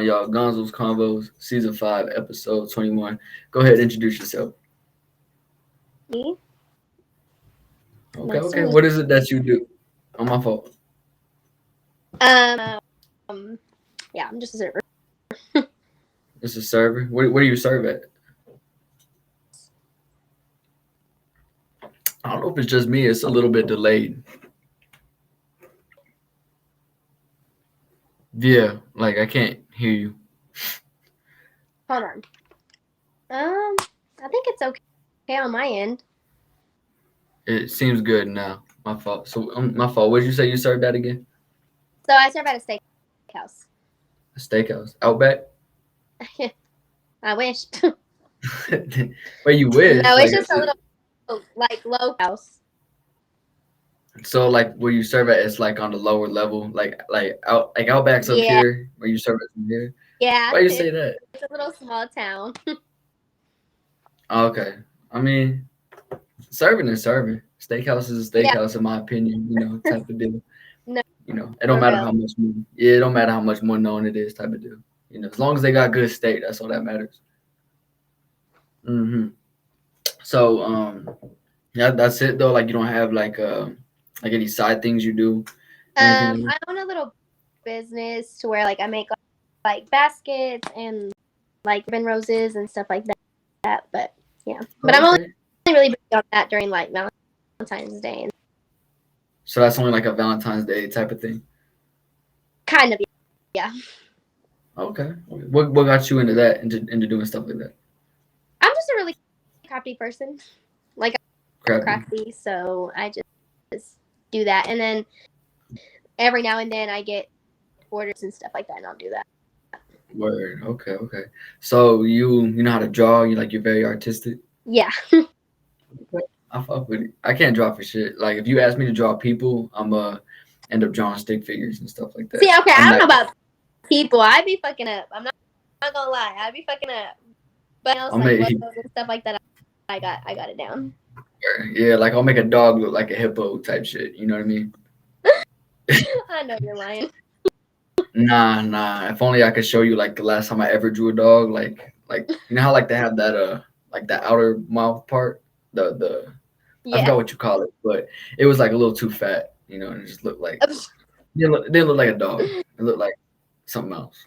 y'all? Gonzo's Convos, Season 5, Episode 21. Go ahead, introduce yourself. Me? Okay, Nice to okay. meet What is it that you do? On my fault. um yeah, I'm just a server. It's a server. Where do you serve at? I don't know if it's just me. It's a little bit delayed. Yeah, like I can't hear you. Hold on. I think it's okay on my end. It seems good now. My fault. So, my fault. What did you say you served at again? So I serve at a steakhouse. A steakhouse. Outback? I wish. Where you wish? No, Like, it's just a little like low house. so like where you serve at, it's like on the lower level, like Outback's up Yeah, here, where you serve it from here. yeah. Why you say that? It's a little small town. Oh, okay. I mean, serving is serving. Steakhouse is a Yeah. steakhouse, in my opinion. Type of deal. No, It don't for matter real. how much more. Yeah, it don't matter how much more known it is. Type of deal. As long as they got good steak, that's all that matters. So, yeah, that's it though. Like you don't have like any side things you do or anything like that. I own a little business to where like I make like baskets and like ribbon roses and stuff like that. But yeah, but Oh, I'm only okay. really big on that during like Valentine's Day and So that's only like a Valentine's Day type of thing. kind of yeah. Okay. What got you into that, into doing stuff like that? I'm just a really crafty person. Like I'm Crappy. crafty, so I just do that, and then every now and then I get orders and stuff like that, and I'll do that. Word. Okay. Okay. So you know how to draw. You're very artistic. Yeah. I fuck with it. I can't draw for shit. Like if you ask me to draw people, I'm end up drawing stick figures and stuff like See, that. okay, I'm I don't not. know about people. I'd be fucking up. I'm not gonna lie. I'd be fucking up. But else I'll like make logos and stuff like that, I got it down. yeah, like I'll make a dog look like a hippo type shit. You know what I mean? I know you're lying. Nah, nah. If only I could show you like the last time I ever drew a dog. Like how like they have that like the outer mouth part, the I Yeah. forgot what you call it, but it was like a little too fat. And it just looked like it didn't look like a dog. It looked like something else.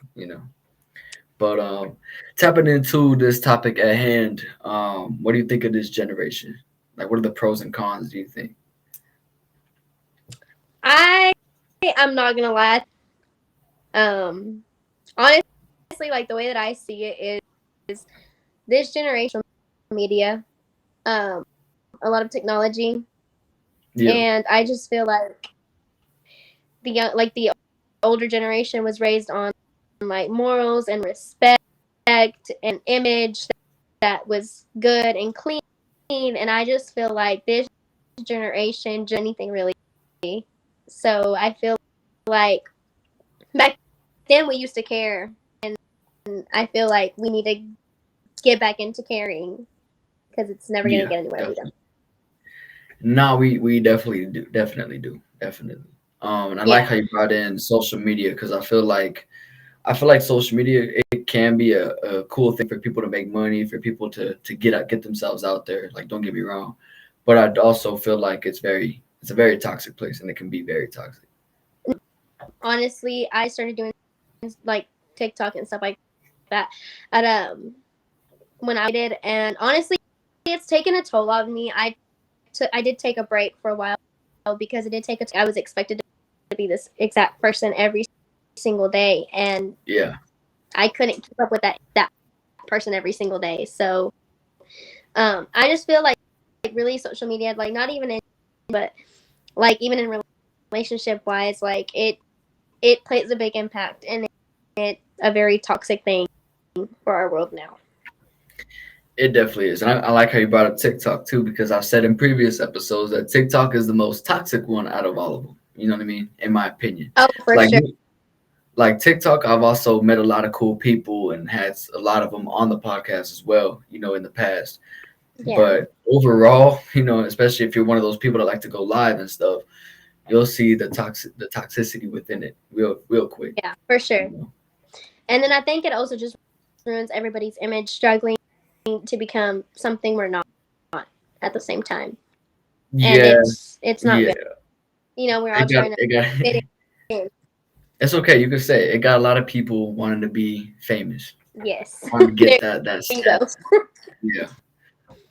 But tapping into this topic at hand, what do you think of this generation? Like, what are the pros and cons? Do you think? I I'm not gonna lie. Um, honestly, like the way that I see it is this generation media, um, a lot of technology, Yeah, and I just feel like the older generation was raised on like morals and respect and image that was good and clean, and I just feel like this generation just anything really. So I feel like back then we used to care, and I feel like we need to get back into caring because it's never gonna yeah, get anywhere we definitely. don't. No, we definitely do, definitely. And I like Yeah, how you brought in social media because I feel like social media, it can be a cool thing for people to make money, for people to get themselves out there. Like, don't get me wrong, but I also feel like it's a very toxic place, and it can be very toxic. honestly, I started doing like TikTok and stuff like that at when I did, and honestly, it's taken a toll on me. I did take a break for a while because it did take I was expected to be this exact person every single day, and Yeah, I couldn't keep up with that person every single day. So I just feel like really social media, like not even in, but like even in relationship wise, like it plays a big impact, and it's a very toxic thing for our world now. it definitely is. And I like how you brought up TikTok too, because I've said in previous episodes that TikTok is the most toxic one out of all of them. You know what I mean? In my opinion, Oh, for like sure. like TikTok, I've also met a lot of cool people and had a lot of them on the podcast as well. In the past. Yeah, But overall, especially if you're one of those people that like to go live and stuff, you'll see the toxicity within it real quick. yeah, for sure. You know? And then I think it also just ruins everybody's image, struggling to become something we're not at the same time. And Yeah, it's not yeah. good. We're all It got trying to it got. fit in. It's okay. You could say it. It got a lot of people wanting to be famous, Yes. wanting to get There that you go. status. Yeah.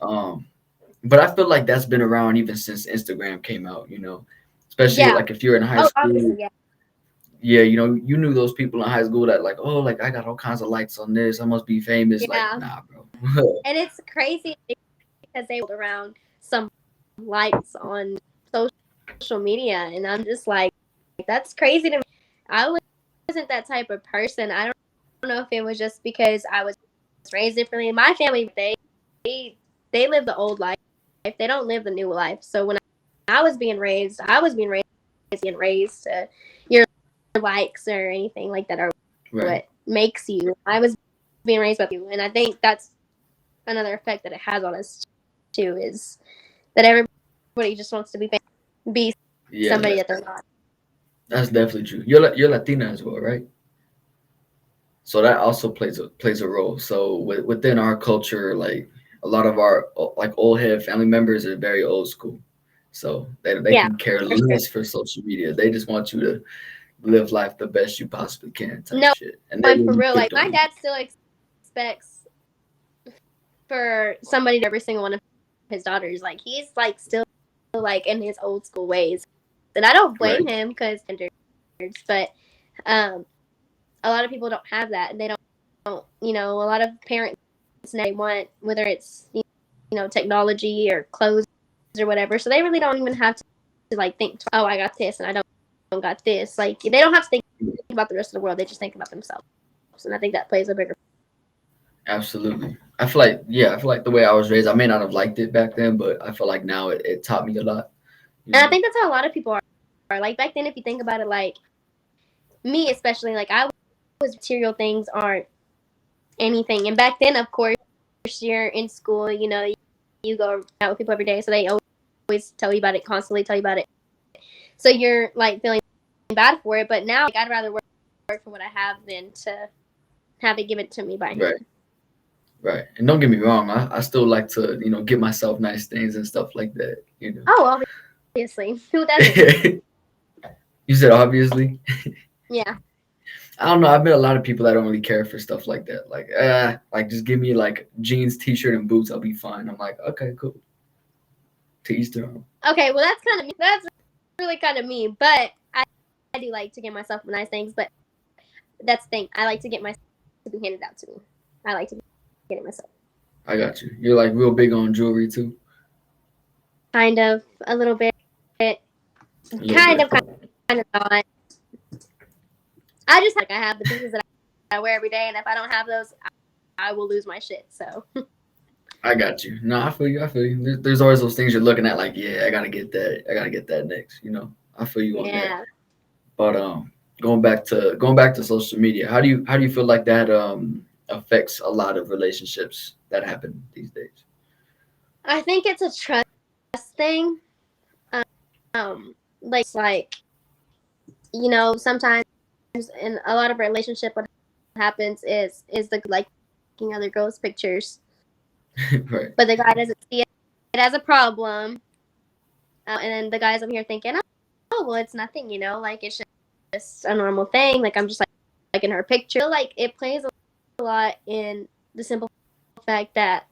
Um, but I feel like that's been around even since Instagram came out. Especially Yeah. like if you're in high Oh, school. obviously, yeah. Yeah, you knew those people in high school that like, oh, like I got all kinds of likes on this. I must be famous. Like, Yeah. nah, bro. And it's crazy because they were around some likes on social media. And I'm just like, that's crazy to me. I wasn't that type of person. I don't know if it was just because I was raised differently. My family, they live the old life. They don't live the new life. So when I was being raised, being raised to your likes or anything like that, or Right. what makes you. I was being raised with you, and I think that's another effect that it has on us too, is that everybody just wants to be Yeah, somebody that they're not. that's definitely true. You're Latina as well, right? So that also plays a role. So within our culture, like a lot of our like old head family members are very old school. So they Yeah, can care for sure. less for social media. They just want you to live life the best you possibly can type No, shit. And they and for really real, like picked my on you. dad still expects for somebody to every single one of his daughters. Like he's like still like in his old school ways, and I don't Right. blame him because but um, a lot of people don't have that, and they don't. A lot of parents now they want whether it's technology or clothes or whatever, so they really don't even have to like think. Oh, I got this, and I don't got this. Like they don't have to think about the rest of the world. They just think about themselves, and I think that plays a bigger. Absolutely. I feel like the way I was raised, I may not have liked it back then, but I feel like now it taught me a lot, you And I know. think that's how a lot of people are. Like back then, if you think about it, like me especially, like I was material things aren't anything. And back then, of course, you're in school, you go out with people every day, so they always tell you about it, constantly tell you about it. So you're like feeling bad for it. But now, like, I'd rather work for what I have than to have it given to me by Right. him. Right. And don't get me wrong, I still like to, get myself nice things and stuff like that. Oh, obviously, who doesn't? You said obviously. Yeah, I don't know. I've met a lot of people that don't really care for stuff like that. Like just give me like jeans, t-shirt, and boots. I'll be fine. I'm like, okay, cool. To each their own. okay, well that's really kind of me, but I do like to get myself nice things, but that's the thing. I like to get myself to be handed out to me. I like to get it myself. I got you. You're like real big on jewelry too. Kind of a little bit, A little bit. kind of not. I just like I have the pieces that I wear every day, and if I don't have those, I will lose my shit. So I got you. No, I feel you. I feel you. There's always those things you're looking at, like, yeah, I gotta get that. I gotta get that next. I feel you on that. yeah, But going back to social media, how do you feel like that affects a lot of relationships that happen these days? I think it's a trust thing. Like sometimes in a lot of relationship, what happens is the liking other girls' pictures, Right. but the guy doesn't see it as a problem, and then the guy's over here thinking, oh well, it's nothing, like it's just a normal thing. Like I'm just like liking her picture. Like it plays a lot in the simple fact that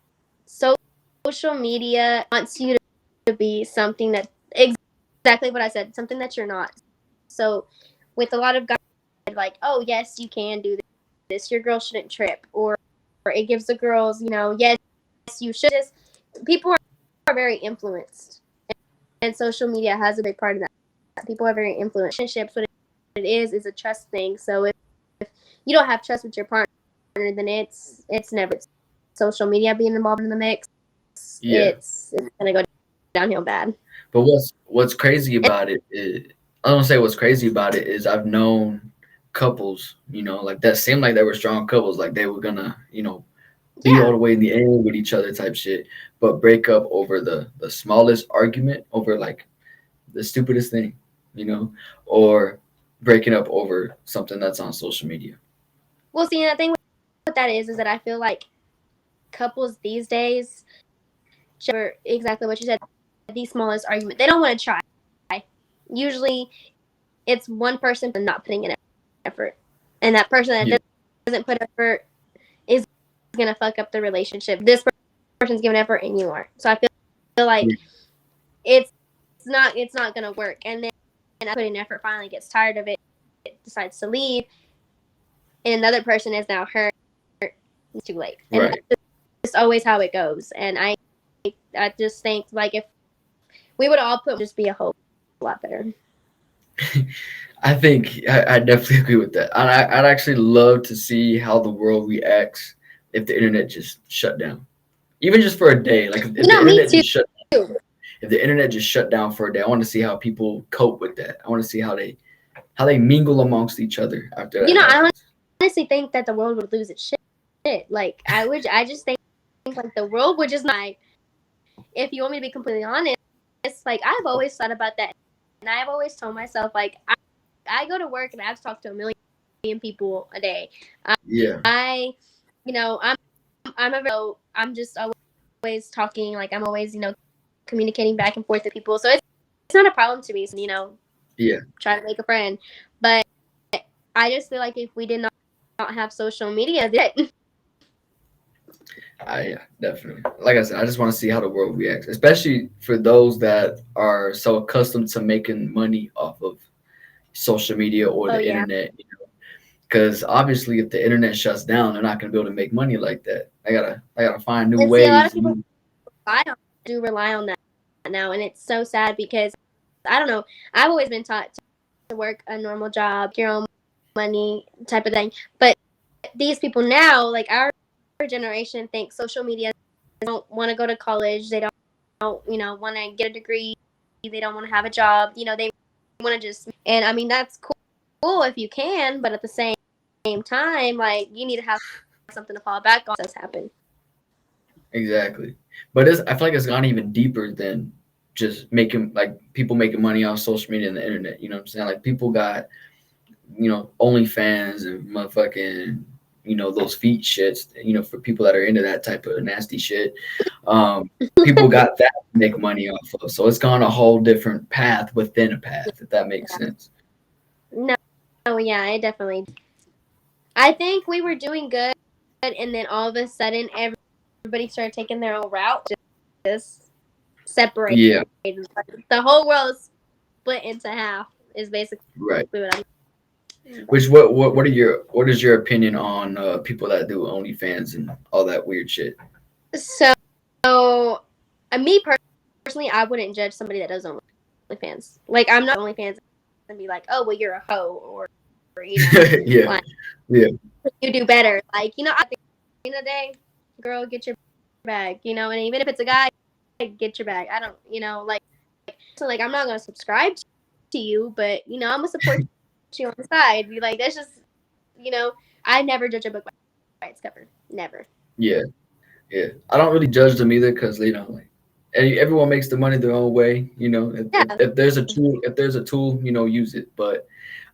social media wants you to be something that exactly what I said, something that you're not. So with a lot of guys, like, oh yes, you can do this. Your girl shouldn't trip, or it gives the girls, yes, you should. Just people are very influenced, and social media has a big part of that. People are very influenced. Relationships, what it is a trust thing. So if you don't have trust with your partner, then it's never social media being involved in the mix. Yeah. It's gonna go downhill bad. But what's crazy about it is I don't say what's crazy about it is I've known couples, like that seemed like they were strong couples, like they were gonna, be all Yeah, the way in the end with each other type shit, but break up over the smallest argument over like the stupidest thing, or breaking up over something that's on social media. Well, see, and the thing with that is that I feel like couples these days, for exactly what you said, the smallest argument, they don't want to try. Usually, it's one person not putting in effort, and that person that doesn't put effort is gonna fuck up the relationship. This person's giving effort, and you aren't. So I feel like it's not gonna work. And then putting effort finally gets tired of it, decides to leave, and another person is now hurt. It's too late, and that's just always how it goes. And I just think like if we would all put, just be a whole lot better. I think I definitely agree with that. I'd actually love to see how the world reacts if the internet just shut down, even just for a day. Like if the internet just shut down, if the internet just shut down for a day, I want to see how people cope with that. I want to see how they mingle amongst each other after that. I honestly think that the world would lose its shit. Like I just think like the world would just not. If you want me to be completely honest, like I've always thought about that, and I've always told myself like I go to work and I have to talk to a million people a day. I'm just always talking. Like I'm always communicating back and forth with people. So it's not a problem to me. Try to make a friend, but I just feel like if we did not have social media, definitely. Like I said, I just want to see how the world reacts, especially for those that are so accustomed to making money off of social media or the internet. Because obviously, if the internet shuts down, they're not going to be able to make money like that. I gotta find new ways. A lot of people rely on that now, and it's so sad because I don't know. I've always been taught to work a normal job, your own money type of thing. But these people now, like our generation, think social media. They don't want to go to college. They don't want to get a degree. They don't want to have a job. They want to just. And I mean that's cool if you can, but at the same time, like you need to have something to fall back on. Does happen. Exactly, but I feel like it's gone even deeper than just people making money off social media and the internet. You know what I'm saying? Like people got OnlyFans and motherfucking those feet shits. For people that are into that type of nasty shit, people got that to make money off of. So it's gone a whole different path within a path. If that makes sense. No, yeah, it definitely. I think we were doing good, and then all of a sudden, everybody started taking their own route, just separated. Yeah. The whole world split into half. Is basically right. What I'm. Which what is your opinion on people that do OnlyFans and all that weird shit? So me personally, I wouldn't judge somebody that does OnlyFans. Like I'm not OnlyFans and be like, oh well, you're a hoe or yeah, like, yeah. You do better. Like I think in the day, girl, get your bag. And even if it's a guy, get your bag. I don't, so like I'm not gonna subscribe to you, but I'm gonna support you on the side. Like that's just, I never judge a book by its cover. Never. Yeah. I don't really judge them either because everyone makes the money their own way. If there's a tool, use it. But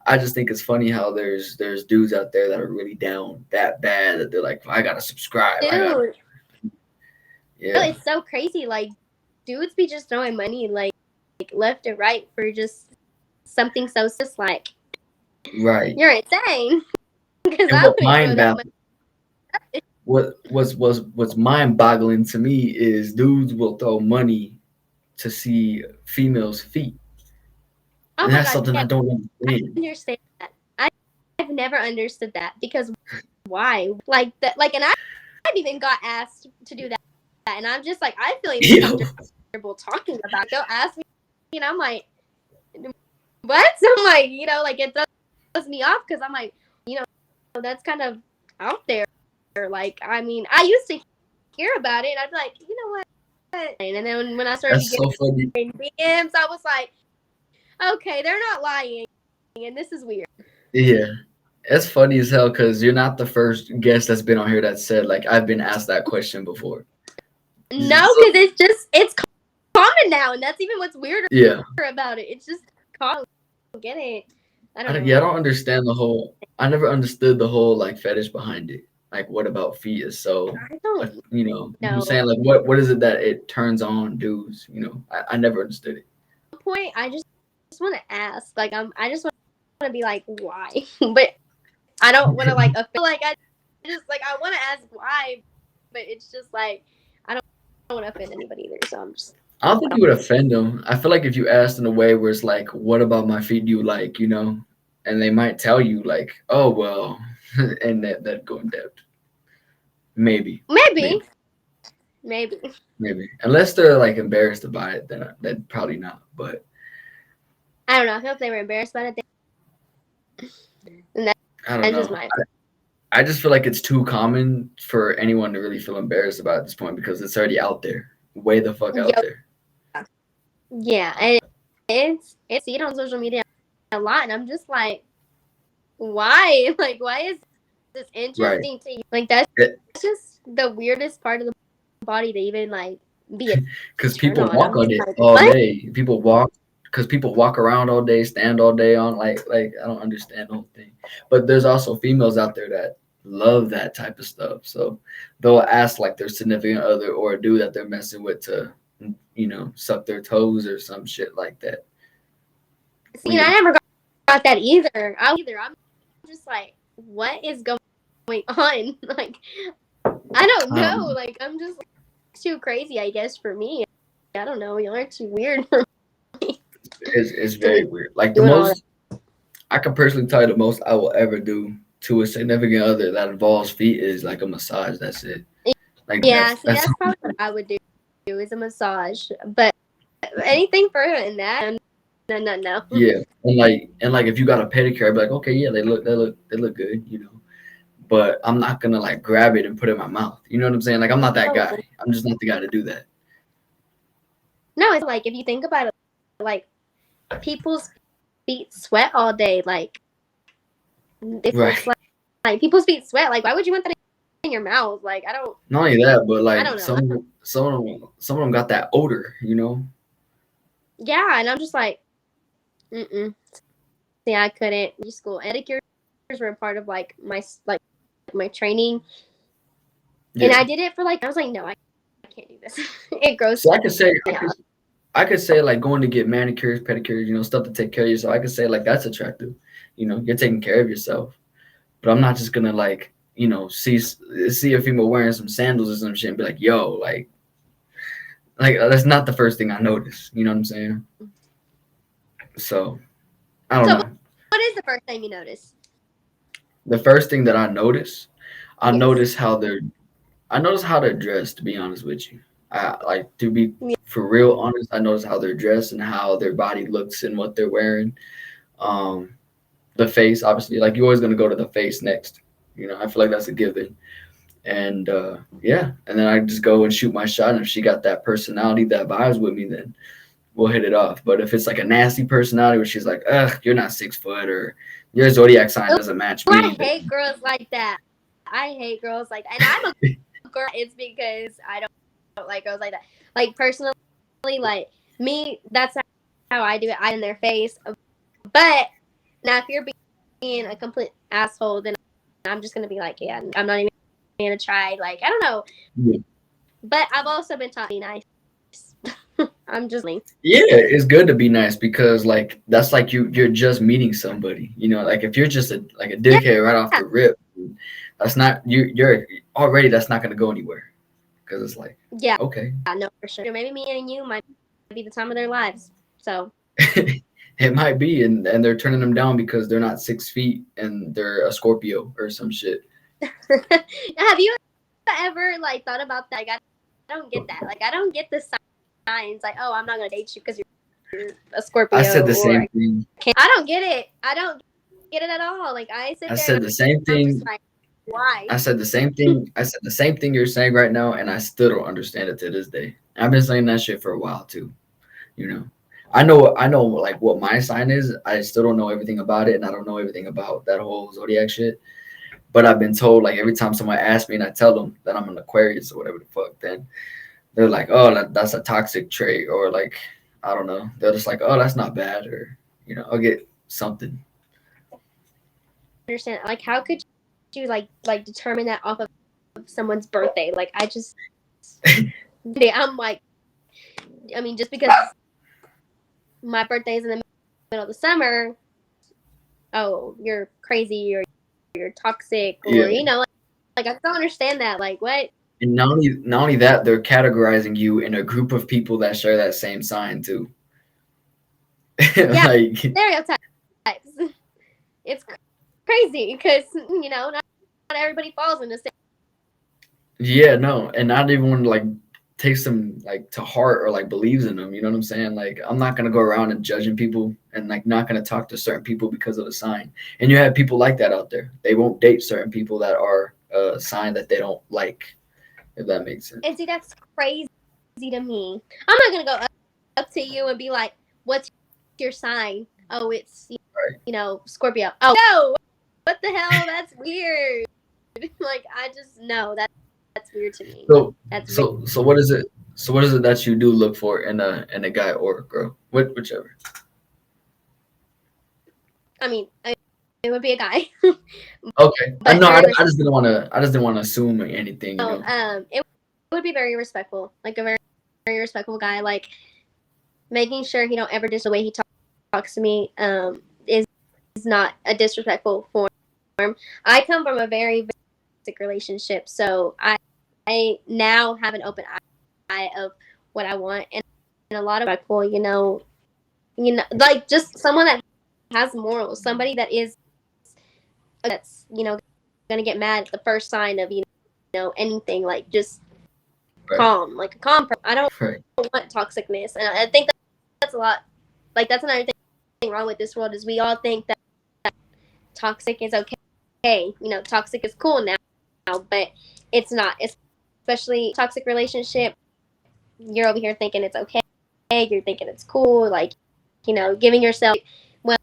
I just think it's funny how there's dudes out there that are really down that bad that they're like, I gotta subscribe. Dude. Yeah. It's so crazy. Like dudes be just throwing money like left and right for just something so just like. Right. You're insane. Because what's mind-boggling to me is dudes will throw money to see females' feet. Oh and that's God, something I don't understand. I understand that. I've never understood that because why? Like that, and I've even got asked to do that, and I'm just like, I feel even comfortable talking about it. They'll ask me, and I'm like, what? So I'm like, like it throws me off because I'm like, that's kind of out there. Like, I mean, I used to hear about it, and I'd be like, you know what? And then when I started getting DMs, I was like, okay, they're not lying, and this is weird. Yeah, it's funny as hell because you're not the first guest that's been on here that said like I've been asked that question before. No, because it's common now, and that's even what's weirder about it. It's just common. I don't get it. I don't Yeah, I know. don't understand the whole. I never understood the whole like fetish behind it. Like, what about feet is so, I don't you know what I'm know. saying? Like, what is it that it turns on dudes? You know, I never understood it. Point I just want to ask. Like I just want to be like why, but I don't want to like feel like I just like I want to ask why, but it's just like I don't want to offend anybody either. So I'm just I don't think you would offend them. I feel like if you asked in a way where it's like, "What about my feet do you like?" You know, and they might tell you like, "Oh well," and that go in depth. Maybe, maybe maybe, maybe maybe. Unless they're like embarrassed about it, then probably not. But I don't know. I feel if they were embarrassed about it, then I don't that's just know. my I just feel like it's too common for anyone to really feel embarrassed about at this point because it's already out there, way the fuck out yo there. yeah, and it's see it on social media a lot, and I'm just like why like why is this Right. interesting to you? Like that's It, just the weirdest part of the body to even like be a Because turn people on. walk I'm on just it like all what? day. People walk because people walk around all day, stand all day on like I don't understand the whole thing. But there's also females out there that love that type of stuff. So they'll ask like their significant other or a dude that they're messing with to suck their toes or some shit like that. See, and I Weird. never got that either. I'm just like, what is going on? Like, I don't I don't know. know. Like, I'm just like, too crazy, I guess, for me. I don't know. Y'all are too weird for me It's to very be weird. Like the doing all that. most I can personally tell you the most I will ever do to a significant other that involves feet is like a massage. That's it. Like Yeah, see, that's that's probably what I would do is a massage. But anything further than that, no, no, no. yeah. And like if you got a pedicure, I'd be like, okay, yeah, they look good, But I'm not gonna like grab it and put it in my mouth. You know what I'm saying? Like I'm not that No, guy. I'm just not the guy to do that. no, it's like if you think about it, like people's feet sweat all day. Like if it's Right. like people's feet sweat, like why would you want that in your mouth? Like Not only that, but I like don't know. some of them got that odor. Yeah, and I'm just like, mm-mm. See, I couldn't. School pedicures were a part of like my training, and Yeah. I did it for like I was like, no, I can't do this. It grosses So I could say me out. I could say like going to get manicures, pedicures, stuff to take care of yourself. I could say like that's attractive. You're taking care of yourself. But I'm not just gonna like see a female wearing some sandals or some shit and be like, yo, like that's not the first thing I notice. You know what I'm saying? So I don't So, know. what is the first thing you notice? The first thing that I notice, I Yes. notice how they're I notice how they're dressed. To be honest with you, I like to be Yeah. for real honest. I notice how they're dressed and how their body looks and what they're wearing. Um, the face, obviously, like you're always gonna go to the face next. I feel like that's a given. And yeah, and then I just go and shoot my shot. And if she got that personality that vibes with me, then we'll hit it off. But if it's like a nasty personality where she's like, ugh, you're not 6 foot or your zodiac sign Ooh, doesn't match I me, hate girls like that. I hate girls like that, and I'm a girl. It's because I don't like girls like that. Like personally, like me, that's how I do it. I in their face. But now, if you're being a complete asshole, then I'm just gonna be like, yeah, I'm not even gonna try. Like, I don't know. yeah. But I've also been taught to be nice. I'm just like, Yeah, it's good to be nice because like that's like you're just meeting somebody. Like if you're just like a yeah, dickhead right off the rip, that's not you're already that's not gonna go anywhere because it's like yeah, okay. no, for sure. Maybe me and you might be the time of their lives. So, It might be, and they're turning them down because they're not 6 feet and they're a Scorpio or some shit. have you ever like thought about that? Like, I don't get that. Like, I don't get the signs. Like, oh, I'm not gonna date you because you're a I said Scorpio, the or same thing. I don't get it. I don't get it at all. Like, I sit I there and said the same I'm just thing. like, why? I said the same thing. I said the same thing you're saying right now, and I still don't understand it to this day. I've been saying that shit for a while too. You know, I know like what my sign is. I still don't know everything about it, and I don't know everything about that whole zodiac shit. But I've been told like every time someone asks me and I tell them that I'm an Aquarius or whatever the fuck, then they're like, "Oh, that's a toxic trait," or like I don't know. They're just like, "Oh, that's not bad," or I'll get something. understand. Like, how could you like determine that off of someone's birthday? Like, I just, I'm like, I mean, just because my birthday is in the middle of the summer, oh, you're crazy or you're toxic or Yeah. like I don't understand that. Like, what? And not only that, they're categorizing you in a group of people that share that same sign too. Yeah, Like, stereotypes. It's crazy because not everybody falls in the same. yeah, no, and not everyone like takes them like to heart or like believes in them. You know what I'm saying? Like, I'm not gonna go around and judging people and like not gonna talk to certain people because of a sign. And you have people like that out there. They won't date certain people that are a sign that they don't like. If that makes sense. And see, that's crazy to me. I'm not gonna go up to you and be like, "What's your sign?" Oh, it's Right. Scorpio. Oh no, what the hell? That's weird. Like, I just know that's weird to me. So That's very. so what is it? So what is it that you do look for in a guy or a girl? Whichever. I mean, it would be a guy, Okay. I but know. very I just didn't want to assume anything. You know. it would be very respectful, like a very, very respectful guy, like making sure he don't ever the way he talks to me is not a disrespectful form. I come from a very, very toxic relationship, so I now have an open eye of what I want, and a lot of respectful, like just someone that has morals, somebody that is that's gonna get mad at the first sign of anything, like just Right. calm, like a calm person. I don't Right. want toxicness, and I think that's a lot. Like, that's another thing wrong with this world is we all think that toxic is okay. Toxic is cool now, but it's not. Especially toxic relationship, you're over here thinking it's okay. You're thinking it's cool. Like, giving yourself, well,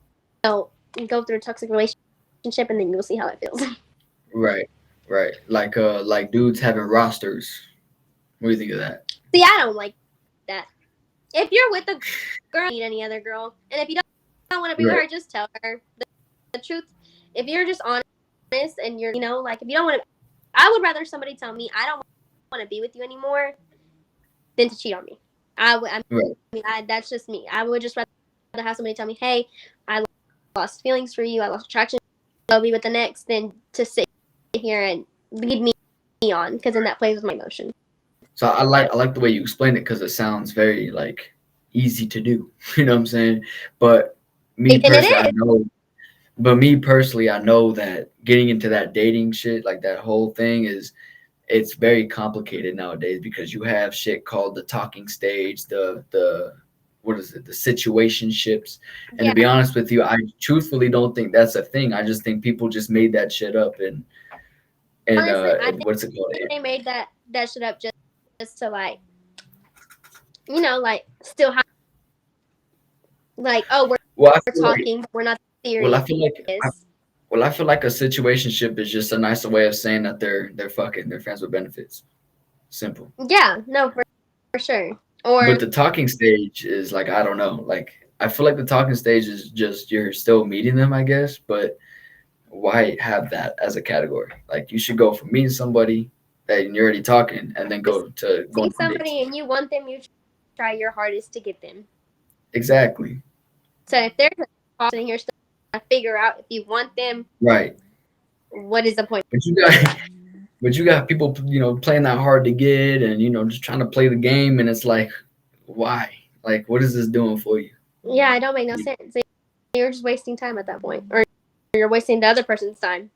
go through a toxic relationship and then you'll see how it feels. Right. Right. Like dudes having rosters. What do you think of that? See, I don't like that. If you're with a girl, you don't need any other girl, and if you don't want to be with Right. her, just tell her the truth. If you're just honest and you're, like, if you don't want to, I would rather somebody tell me I don't want to be with you anymore than to cheat on me. I Right. mean, that's just me. I would just rather have somebody tell me, hey, I lost feelings for you, I lost attraction, I'll be with the next, than to sit here and lead me on, because then that plays with my emotions. So I like the way you explain it because it sounds very like easy to do. You know what I'm saying? But me And it personally, I is. know. But me personally, I know that getting into that dating shit, like that whole thing, it's very complicated nowadays because you have shit called the talking stage, the what is it, the situationships. And to Yeah. be honest with you, I truthfully don't think that's a thing. I just think people just made that shit up Honestly, I and what's it called? think they made that shit up just to, like, like, still have, like, oh, Well, I we're feel like talking, but we're not well, serious. I feel like well, I feel like a situationship is just a nicer way of saying that they're fucking, they're friends with benefits. Simple. Yeah, no, for sure. But Or the talking stage is like, I don't know. Like, I feel like the talking stage is just you're still meeting them, I guess. But why have that as a category? Like, you should go from meeting somebody that you're already talking, and then go to see going on dates. somebody and you want them, you try your hardest to get them. Exactly. So if they're sitting here still trying to figure out if you want them, Right. what is the point? But you got people, playing that hard to get, and just trying to play the game, and it's like, why? Like, what is this doing for you? Yeah, it don't make no sense. You're just wasting time at that point, or you're wasting the other person's time.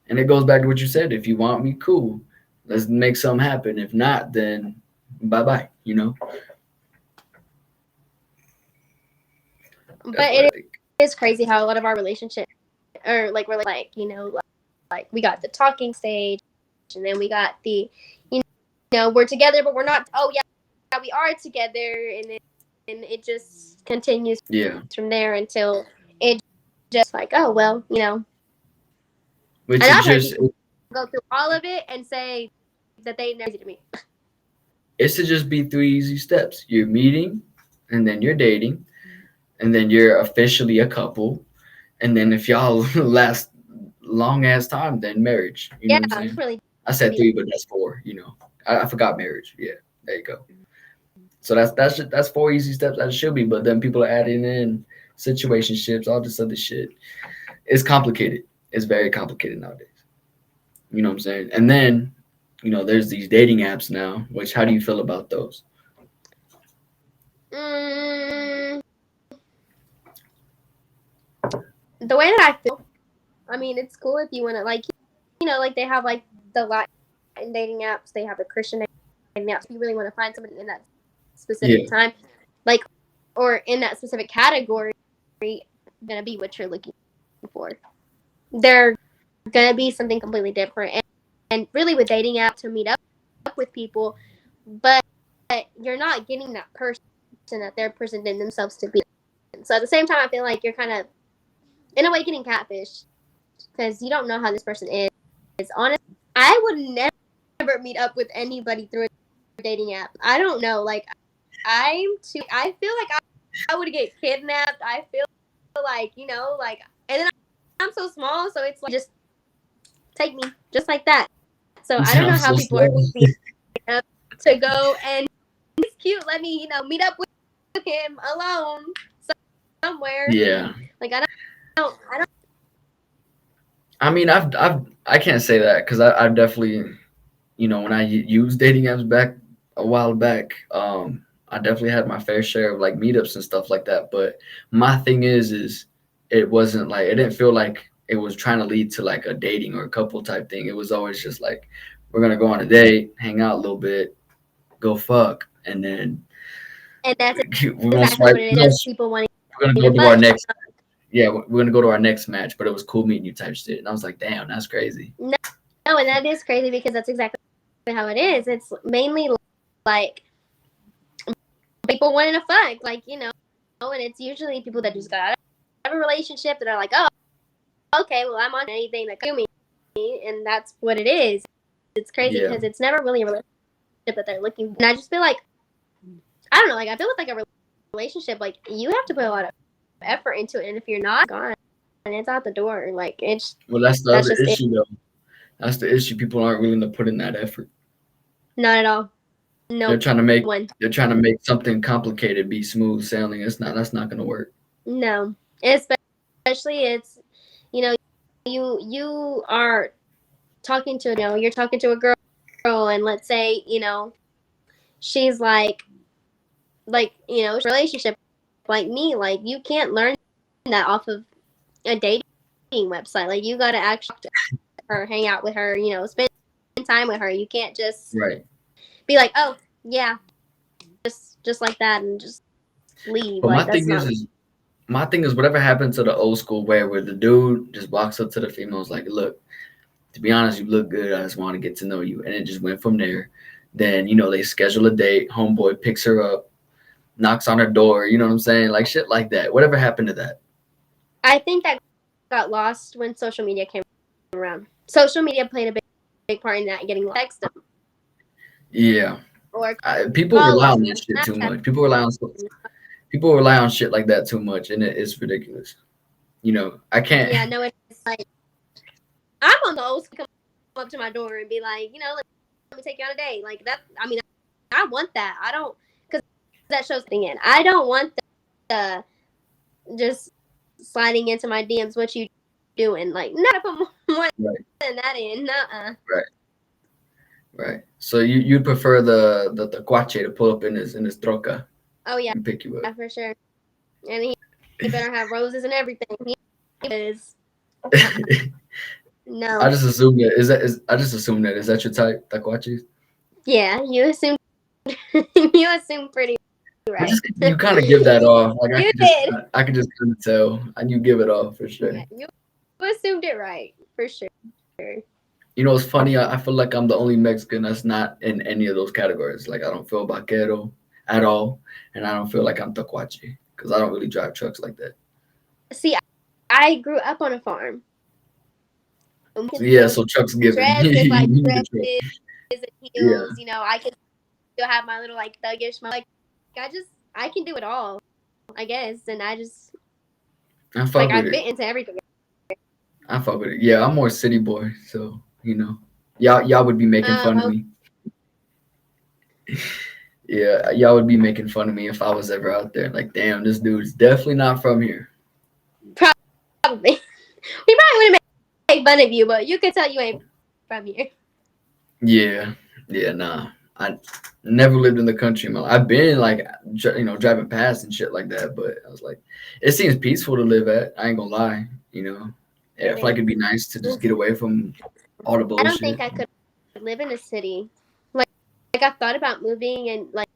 And it goes back to what you said. If you want me, cool. Let's make something happen. If not, then bye bye. That's But what I it think. is crazy how a lot of our relationships, or like, we're like, like we got the talking stage, and then we got the, we're together, but we're not. Oh yeah, we are together, and then it just continues Yeah. from there until it just like, oh well, Which And is I've heard just people go through all of it and say that they never did to me. it should just be three easy steps. You're meeting, and then you're dating, and then you're officially a couple. And then if y'all last long ass time than marriage. You know Yeah, what I'm saying? really. I said 3, but that's 4. I forgot marriage. Yeah, there you go. So that's 4 easy steps as it should be. But then people are adding in situationships, all this other shit. It's complicated. It's very complicated nowadays. You know what I'm saying? And then, there's these dating apps now. Which, how do you feel about those? Mm, the way that I feel, I mean, it's cool if you want to, like, like they have like the Latin dating apps, they have the Christian dating apps. If you really want to find somebody in that specific Yeah, time, like, or in that specific category, gonna be what you're looking for. They're gonna be something completely different, and really with dating apps to meet up with people, but you're not getting that person that they're presenting themselves to be. So at the same time, I feel like you're kind of in a way getting catfish because you don't know how this person is. Honestly, I would never meet up with anybody through a dating app. I don't know. Like, I feel like I would get kidnapped. I feel like, like, and then I'm so small, so it's like, just take me, just like that. So you I don't know sound how so people are slow. to go and he's cute. Let me, meet up with him alone somewhere. Yeah. Like, I don't. I mean, I can't say that because I've definitely, when I used dating apps back a while back, I definitely had my fair share of like meetups and stuff like that. But my thing is it wasn't like it didn't feel like it was trying to lead to like a dating or a couple type thing. It was always just like we're gonna go on a date, hang out a little bit, go fuck, and then And that's we're gonna exactly swipe. what it is. Just people wanting We're gonna to go to our fuck. next. Yeah, we're gonna go to our next match. But it was cool meeting you type shit, and I was like, damn, that's crazy. No, and that is crazy because that's exactly how it is. It's mainly like people wanting to fuck, like, and it's usually people that just got out of a relationship that are like, oh, okay, well, I'm on anything that comes to me, and that's what it is. It's crazy Yeah. because it's never really a relationship that they're looking for. And I just feel like, I don't know, like, I feel like a relationship, like, you have to put a lot of effort into it, and if you're not, gone, and it's out the door. Like, Well, that's the that's other just it. issue, though. That's the issue. People aren't willing to put in that effort. Not at all. No They're trying to make one. they're trying to make something complicated be smooth sailing. It's not. That's not going to work. No. Especially it's, you know, you are talking to, you're talking to a girl, and let's say, she's relationship like me, like, you can't learn that off of a dating website. Like, you got to actually talk to her, hang out with her, spend time with her. You can't just Right. be like, oh yeah, just like that, and just leave. But Like, that's not. my thing is whatever happened to the old school where the dude just walks up to the females like, look, to be honest, you look good. I just want to get to know you, and it just went from there. Then they schedule a date. Homeboy picks her up, knocks on her door. You know what I'm saying? Like shit like that. Whatever happened to that? I think that got lost when social media came around. Social media played a big part in that, getting text them Yeah. or People call rely on them on that shit too Snapchat. much. People rely on shit like that too much, and it's ridiculous. I can't. Yeah, no, it's like, I'm on the old school, come up to my door and be like, let me take you on a date. Like, that, I mean, I want that. I don't, because that shows thing in. I don't want the just sliding into my DMs, what you doing. Like, not to put more Right. than that in. Right. Right. So you'd prefer the cuache to pull up in his troca Oh yeah, and pick you up. for sure. And he better have roses and everything. He is. No. I just assume that is that your type, taquachis? Yeah, you assume you assume pretty right. You kind of give that off. Like You did. I could just kind of tell, and you give it off for sure. Yeah, you assumed it right for sure. It's funny. I feel like I'm the only Mexican that's not in any of those categories. Like I don't feel vaquero at all, and I don't feel like I'm taquachi because I don't really drive trucks like that. See, I grew up on a farm. Yeah, so trucks given. Dresses, like You need a truck. dresses and heels. I can still have my little like thuggish. Like, I can do it all, I guess, and I I fuck I with it. fit into everything. I fuck with it. Yeah, I'm more city boy, so y'all would be making fun of Oh, me. Yeah, y'all would be making fun of me if I was ever out there. Like, damn, this dude's definitely not from here. probably. We probably wouldn't make fun of you, but you could tell you ain't from here. Yeah, yeah, nah. I never lived in the country, man. I've been like, driving past and shit like that, but I was like, it seems peaceful to live at. I ain't gonna lie, Yeah, I It feel like it'd be is. nice to just get away from all the I don't think bullshit. I could live in a city. Like I thought about moving and like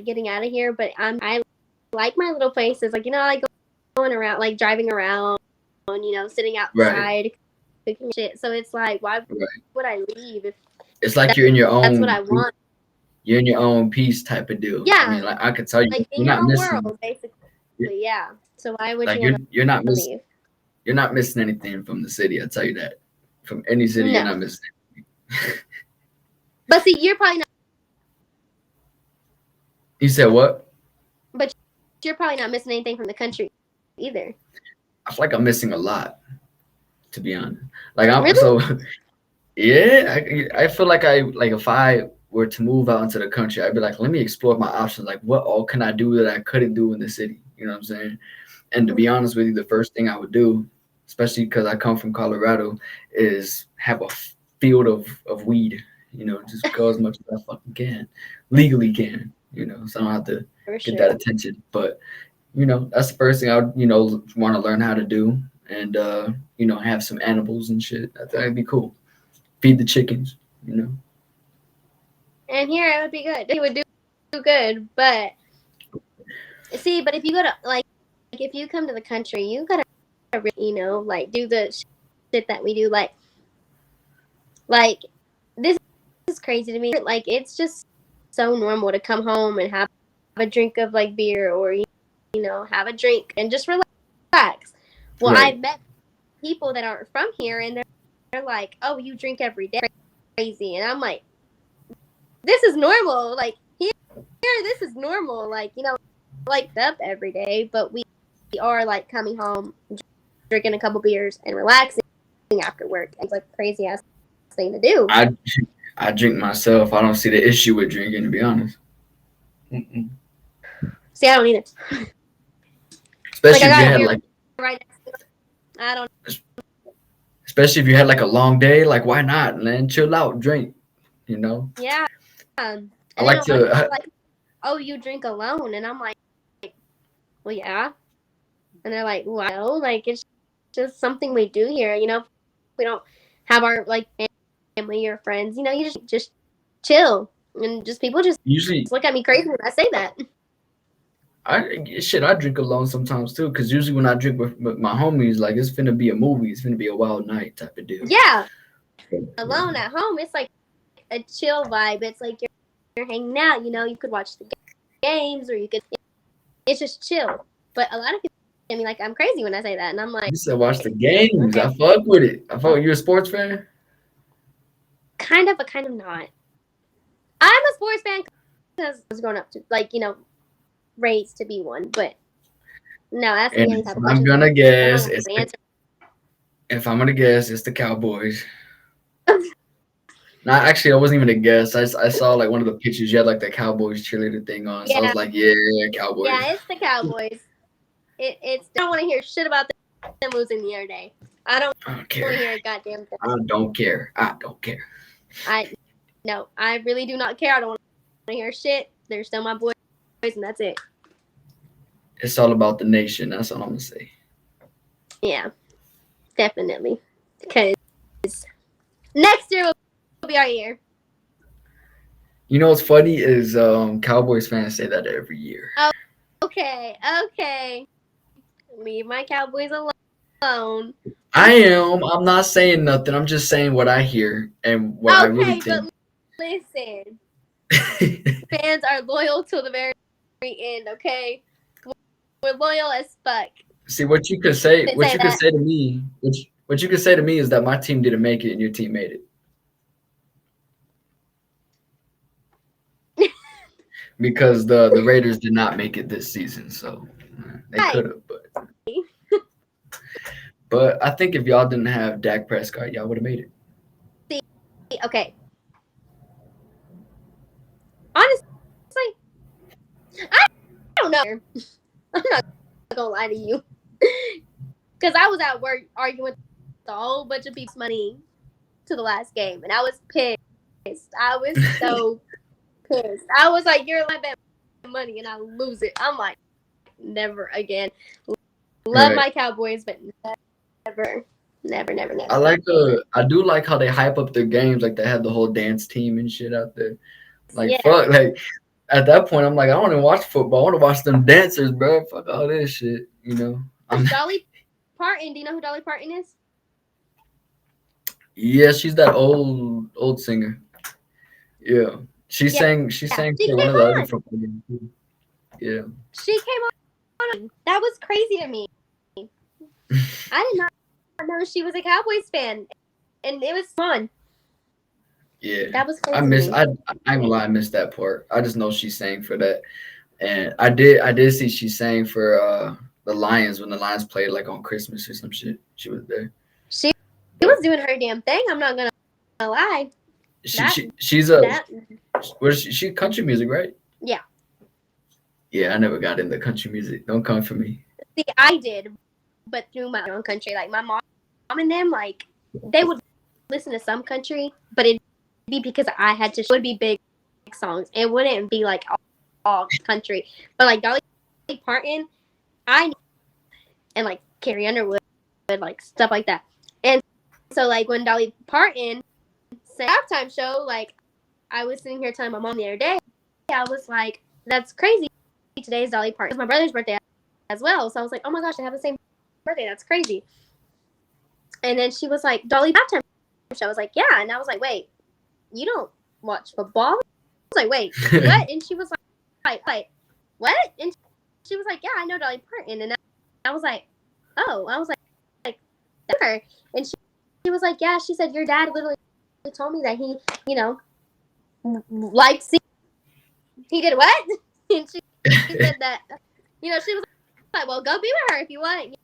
getting out of here, but I like my little places. Like I like going around, like driving around, sitting Right, outside, cooking shit. So it's like, why right. would I leave if It's like you're in your that's what own I want? you're in your own peace type of deal. I Yeah, mean, like I could tell you, like in you're your not own missing. world, basically. Yeah. So why would Like you want you're not to miss leave? you're not missing anything from the city. I tell you that. From any city, you're No. not missing. But see, you're probably not. You said what? But you're probably not missing anything from the country either. I feel like I'm missing a lot, to be honest. Like I'm Really? so yeah. I feel like if I were to move out into the country, I'd be like, let me explore my options. Like, what all can I do that I couldn't do in the city? You know what I'm saying? And to be honest with you, the first thing I would do, especially because I come from Colorado, is have a field of weed. Just go as much as I fucking can, legally can. So I don't have to For get sure. that attention. But that's the first thing I would want to learn how to do, and have some animals and shit. I think it'd be cool. Feed the chickens. And here it would be good. It would do good, but see, but if you go to if you come to the country, you gotta really, like do the shit that we do. Like this is crazy to me. Like it's just so normal to come home and have a drink of like beer or have a drink and just relax. Well, Right. I've met people that aren't from here and they're like, "Oh, you drink every day, crazy," and I'm like, "This is normal. Like here, this is normal. Like like up every day, but we are like coming home, drinking a couple beers, and relaxing after work. It's like crazy ass thing to do. I I drink myself. I don't see the issue with drinking, to be honest. Mm-mm. See, I don't either. Like Especially I if you got a had beer like, right next to it. I don't. especially if you had like a long day. Like, why not, man? Chill out, drink. You know. Yeah. I And then like a lot of people to. are like, "Oh, you drink alone," and I'm like, "Well, yeah." And they're like, "Well, like it's just something we do here. We don't have our like family or friends. You just chill and just people just Usually, look at me crazy when I say that." I drink alone sometimes too. Cause usually when I drink with my homies, like it's finna be a movie. It's finna be a wild night type of deal. Yeah, Yeah. alone at home, it's like a chill vibe. It's like you're hanging out. You could watch the games or you could. It's just chill. But a lot of people, I mean, like I'm crazy when I say that, and I'm like, You said watch the games. I okay, fuck with it. I fuck. You a sports fan? kind of, but kind of not. I'm a sports fan because I was growing up to raised to be one, but no, ask me And any type of I'm questions. gonna I'm guess not it's gonna the, answer. if I'm gonna guess it's the Cowboys. Nah, actually, I wasn't even a guess. I saw like one of the pictures. You had like the Cowboys cheerleader thing on, so I was Yeah, like, yeah, Cowboys. yeah, it's the Cowboys. It's. I don't want to hear shit about them losing the other day. I don't I don't want care. to hear a goddamn thing. I don't care. I don't care. I no, I really do not care. I don't want to hear shit. They're still my boys, and that's it. It's all about the nation. That's all I'm gonna say. Yeah, definitely. Because next year will be our year. You know what's funny is Cowboys fans say that every year. Oh, okay, okay. Leave my Cowboys alone. I am. I'm not saying nothing. I'm just saying what I hear and what I really Okay, think. but listen, fans are loyal till the very end. Okay, we're loyal as fuck. See what you could say. Didn't What say you could that. say to me. What you could say to me is that my team didn't make it and your team made it. Because the Raiders did not make it this season, so they Right. could have. But I think if y'all didn't have Dak Prescott, y'all would have made it. See, okay. Honestly, I don't know. I'm not gonna lie to you. Because I was at work arguing with a whole bunch of people's money to the last game, and I was pissed. I was so pissed. I was like, "You're like that money, and I lose it." I'm like, never again. Love Right. my Cowboys, but never, never, never, never. I do like how they hype up their games. Like they have the whole dance team and shit out there. Like Yeah. fuck, like at that point, I'm like, I don't even watch football. I want to watch them dancers, bro. Fuck all this shit, you know. Dolly Parton. Do you know who Dolly Parton is? Yeah, she's that old singer. Yeah, she Yeah. sang. She sang She for came one of the other on. football games too. Yeah. She came on. That was crazy to me. I did not know she was a Cowboys fan, and it was fun. Yeah, That was crazy to me. I ain't gonna lie, I missed that part. I just know she sang for that, and I did see she sang for the Lions when the Lions played like on Christmas or some shit. She was there. She But was doing her damn thing. I'm not gonna lie. she's That she country music, right? yeah. Yeah, I never got into country music. Don't come for me. See, I did, but through my own country. Like my mom and them, like they would listen to some country, but it'd be because I had to. It would be big songs. It wouldn't be like all country. But like Dolly Parton, I knew, and like Carrie Underwood, like stuff like that. And so like when Dolly Parton sang halftime show, like I was sitting here telling my mom the other day, I was like, "That's crazy. Today's Dolly Parton. It's my brother's birthday as well." So I was like, "Oh my gosh, they have the same birthday. That's crazy." And then she was like, "Dolly halftime show." I was like, "Yeah," and I was like, "Wait, you don't watch football?" I was like, "Wait, what?" And she was like, "What?" And she was like, "Yeah, I know Dolly Parton." And I was like, "Oh," I was like, "That's her." And she was like, "Yeah." She said, "Your dad literally told me that he, you know, likes." He did what? And she said that, she was like, "Well, go be with her if you want."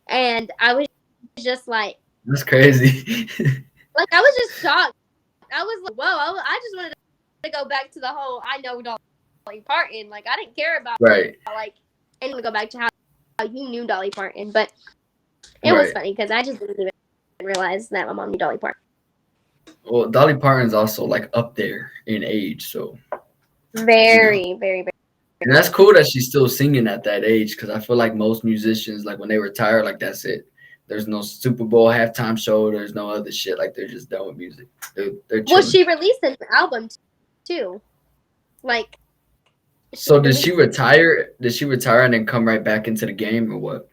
And I was just like, That's crazy. I was just shocked. I was like, "Whoa!" I just wanted to go back to the whole I know Dolly Parton. Like I didn't care about Right. like and go back to how you knew Dolly Parton, but it was Right. funny because I just didn't even realize that my mom knew Dolly Parton. Well, Dolly Parton's also like up there in age, so Very, very, very. and that's cool that she's still singing at that age because I feel like most musicians, like when they retire, like that's it. There's no Super Bowl halftime show. There's no other shit. Like they're just done with music. They're Well, chilling. she released an album too. Like. So did she retire? Did she retire and then come right back into the game or what?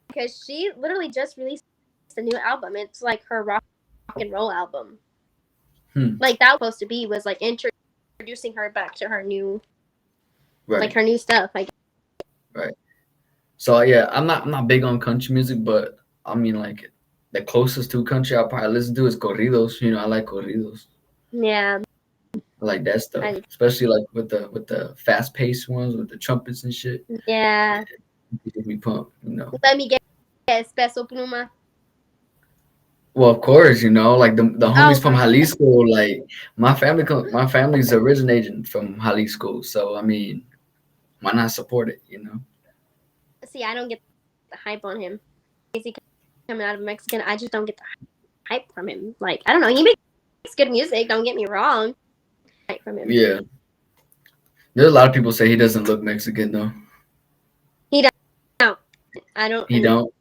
Because she literally just released a new album. It's like her rock and roll album. Like that was supposed to be was like introducing her back to her new, like her new stuff. Like right. So yeah, I'm not big on country music, but I mean like the closest to country I'll probably listen to is corridos. You know, I like corridos. Yeah. I like that stuff, especially like with the fast paced ones with the trumpets and shit. Yeah. It gets me pumped, you know. Let me get Espresso Pluma. Well, of course, you know, like the homies from Jalisco, like my family's originating from Jalisco, so I mean, why not support it, you know? See, I don't get the hype on him. Is he coming out of Mexican? I just don't get the hype from him. Like I don't know, he makes good music. Don't get me wrong. Hype from him. Yeah, there's a lot of people say he doesn't look Mexican though. He don't. I don't. He don't.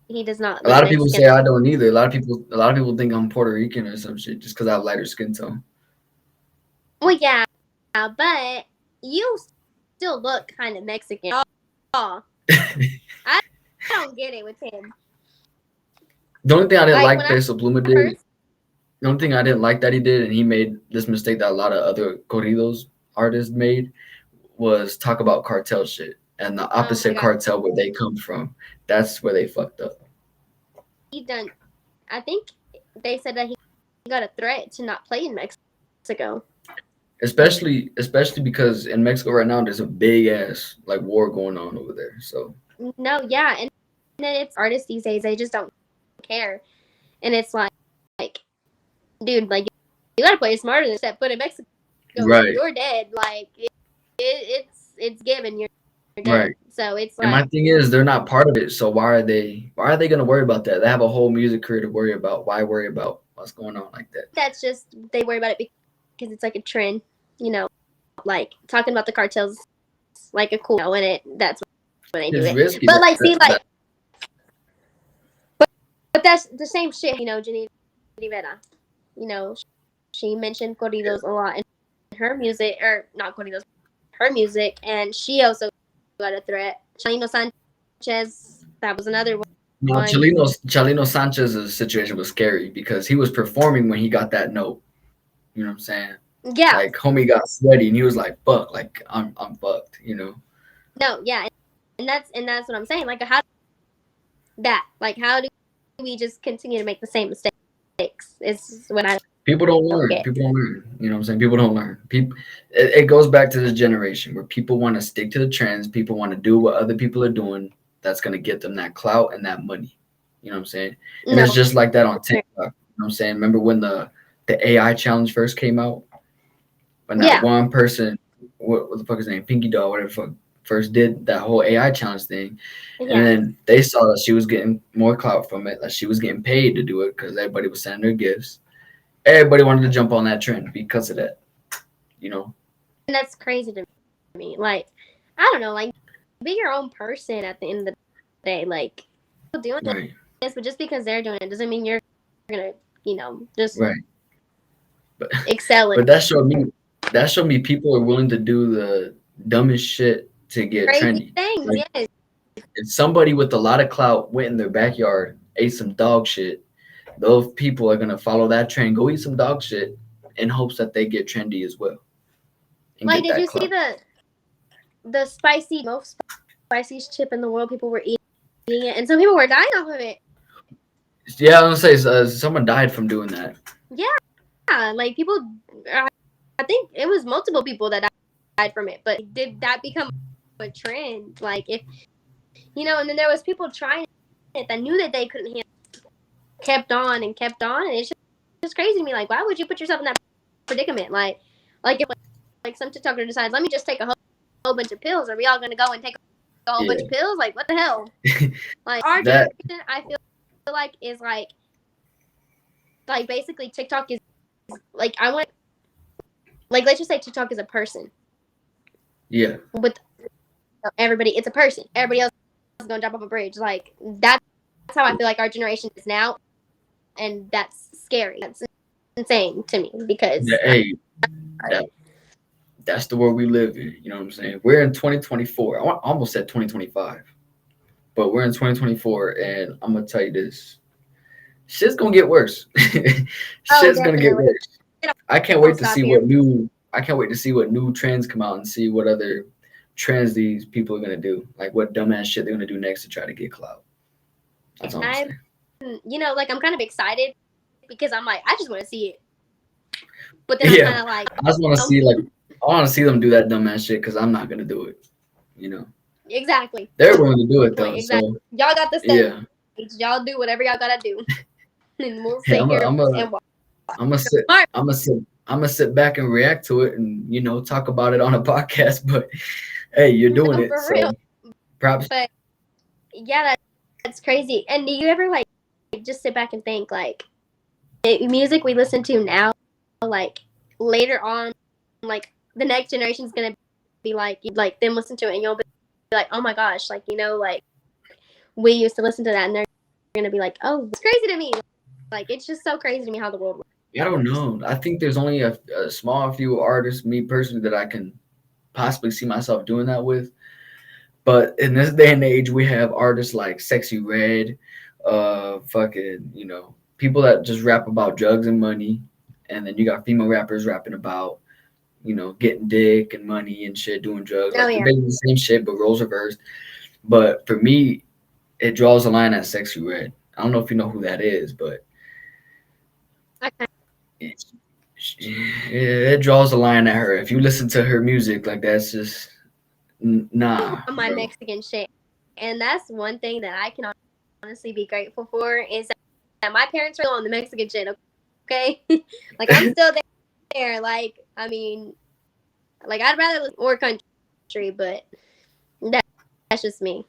He does not. A lot of people say I don't either. A lot of people think I'm Puerto Rican or some shit just because I have lighter skin tone. Well, yeah, but you still look kind of Mexican. Oh, I don't get it with him. The only thing I didn't like Peso Pluma did. The only thing I didn't like that he did, and he made this mistake that a lot of other corridos artists made, was talk about cartel shit and the opposite cartel where they come from. That's where they fucked up. I think they said that he got a threat to not play in Mexico. Especially because in Mexico right now there's a big ass like war going on over there. So no, yeah, and then it's artists these days, they just don't care. And it's like dude, like you gotta play smarter than that. But in Mexico, Right. you're dead. Like it's given. You're dead. Right. So it's And like my thing is, they're not part of it. So why are they gonna worry about that? They have a whole music career to worry about. Why worry about what's going on like that? that's just they worry about it because it's like a trend. You know, like talking about the cartels, like a cool, and that's when they do It's it. risky. But like, see, like, but that's the same shit. You know, Janine Rivera. You know, she mentioned corridos a lot in her music, or not corridos, her music, and she also got a threat. Chalino Sanchez, that was another No, one. Chalino Sanchez's situation was scary because he was performing when he got that note. You know what I'm saying? Yeah. Like homie got sweaty and he was like, "Fuck, like I'm fucked." You know? No, yeah, and that's what I'm saying. Like, how do we just continue to make the same mistakes? Is what I People don't don't learn. get. People don't learn. You know what I'm saying? People don't learn. It goes back to this generation where people want to stick to the trends. People want to do what other people are doing. That's gonna get them that clout and that money. You know what I'm saying? And No. it's just like that on TikTok. You know what I'm saying? Remember when the AI challenge first came out? When that one person, what the fuck is his name? Pinky Doll, whatever the fuck, first did that whole AI challenge thing. And then they saw that she was getting more clout from it, that she was getting paid to do it because everybody was sending her gifts. Everybody wanted to jump on that trend because of that, you know. And that's crazy to me. Like, I don't know, like be your own person at the end of the day. Like, people doing this, but just because they're doing it doesn't mean you're gonna, just But excel in but that showed me people are willing to do the dumbest shit to get crazy trendy. things. Like, Yes. if somebody with a lot of clout went in their backyard, ate some dog shit, those people are gonna follow that trend, go eat some dog shit in hopes that they get trendy as well. And Like, get did that you see clout. the most spiciest chip in the world? People were eating it, and some people were dying off of it. Yeah, I was gonna say someone died from doing that. Yeah, like people. I think it was multiple people that died from it. But did that become a trend? Like, if and then there was people trying it that knew that they couldn't handle it, kept on and kept on, and it's just crazy to me. Like, why would you put yourself in that predicament? Like if like some TikToker decides, let me just take a whole bunch of pills. Are we all gonna go and take a whole bunch of pills? Like, what the hell? Like, our generation, I feel like, is like basically TikTok is like, I want, like, let's just say TikTok is a person. Yeah. With everybody, it's a person. Everybody else is gonna jump off a bridge. Like, that's how I feel like our generation is now, and that's scary. That's insane to me because Hey, that's the world we live in. You know what I'm saying? We're in 2024. I almost said 2025, but we're in 2024, and I'm gonna tell you this: shit's gonna get worse. Shit's gonna get worse. I can't wait to see what new. I can't wait to see what new trends come out and see what other trends these people are gonna do. Like what dumbass shit they're gonna do next to try to get clout. That's all I'm saying. Like, I'm kind of excited because I'm like, I just want to see it. But then I'm kind of like, I just want to see I want to see them do that dumbass shit because I'm not gonna do it. You know. Exactly. They're willing to do it though. Exactly. So, y'all got the stage. Yeah. Y'all do whatever y'all gotta do, and we'll sit here and watch. I'm gonna sit back and react to it and talk about it on a podcast. But hey, you're doing it, so real. Props. But yeah, that's crazy. And do you ever like just sit back and think like the music we listen to now, like later on, like the next generation's gonna be like them listen to it, and you'll be like, oh my gosh, like like we used to listen to that, and they're gonna be like, oh, it's crazy to me. Like, it's just so crazy to me how the world works. I don't know. I think there's only a small few artists, me personally, that I can possibly see myself doing that with. But in this day and age, we have artists like Sexy Red, people that just rap about drugs and money, and then you got female rappers rapping about, getting dick and money and shit, doing drugs. Like, they're basically the same shit, but roles reversed. But for me, it draws a line at Sexy Red. I don't know if you know who that is, but it draws a line at her. If you listen to her music, like, that's just nah. My Mexican shit, and that's one thing that I can honestly be grateful for is that my parents are on the Mexican shit, okay? Like, I'm still there. Like, I mean, like, I'd rather live in or country, but that's just me.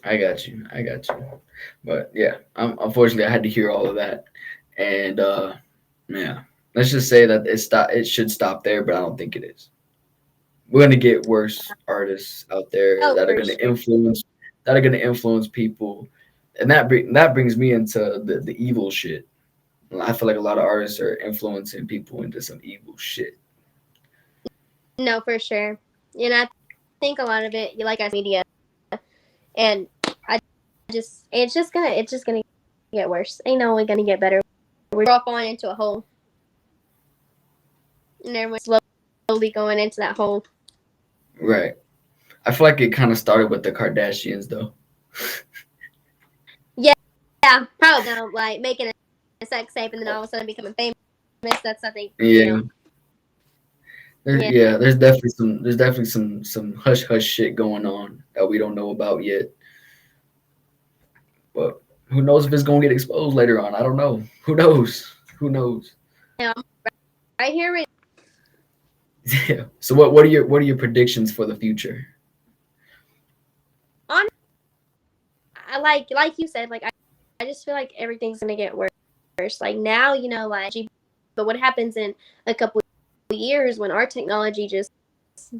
I got you. I got you. But yeah, unfortunately, I had to hear all of that, and yeah, let's just say that it should stop there, but I don't think it is. We're gonna get worse artists out there Oh, that are for gonna sure. influence people, and that brings me into the evil shit. I feel like a lot of artists are influencing people into some evil shit. No, for sure. And I think a lot of it, like I said, media, and I just it's just gonna get worse. Ain't no one gonna get better. We're all falling into a hole, and everyone's slowly going into that hole. Right. I feel like it kind of started with the Kardashians, though. Yeah, probably don't like making a sex tape and then all of a sudden becoming famous. That's nothing, Yeah. Yeah, There's definitely some hush hush shit going on that we don't know about yet. But who knows if it's gonna get exposed later on? I don't know. Who knows? Who knows? yeah, right here. Yeah. So what are your predictions for the future? On, I like you said, like I just feel like everything's gonna get worse. Like now, like, but what happens in a couple of years when our technology just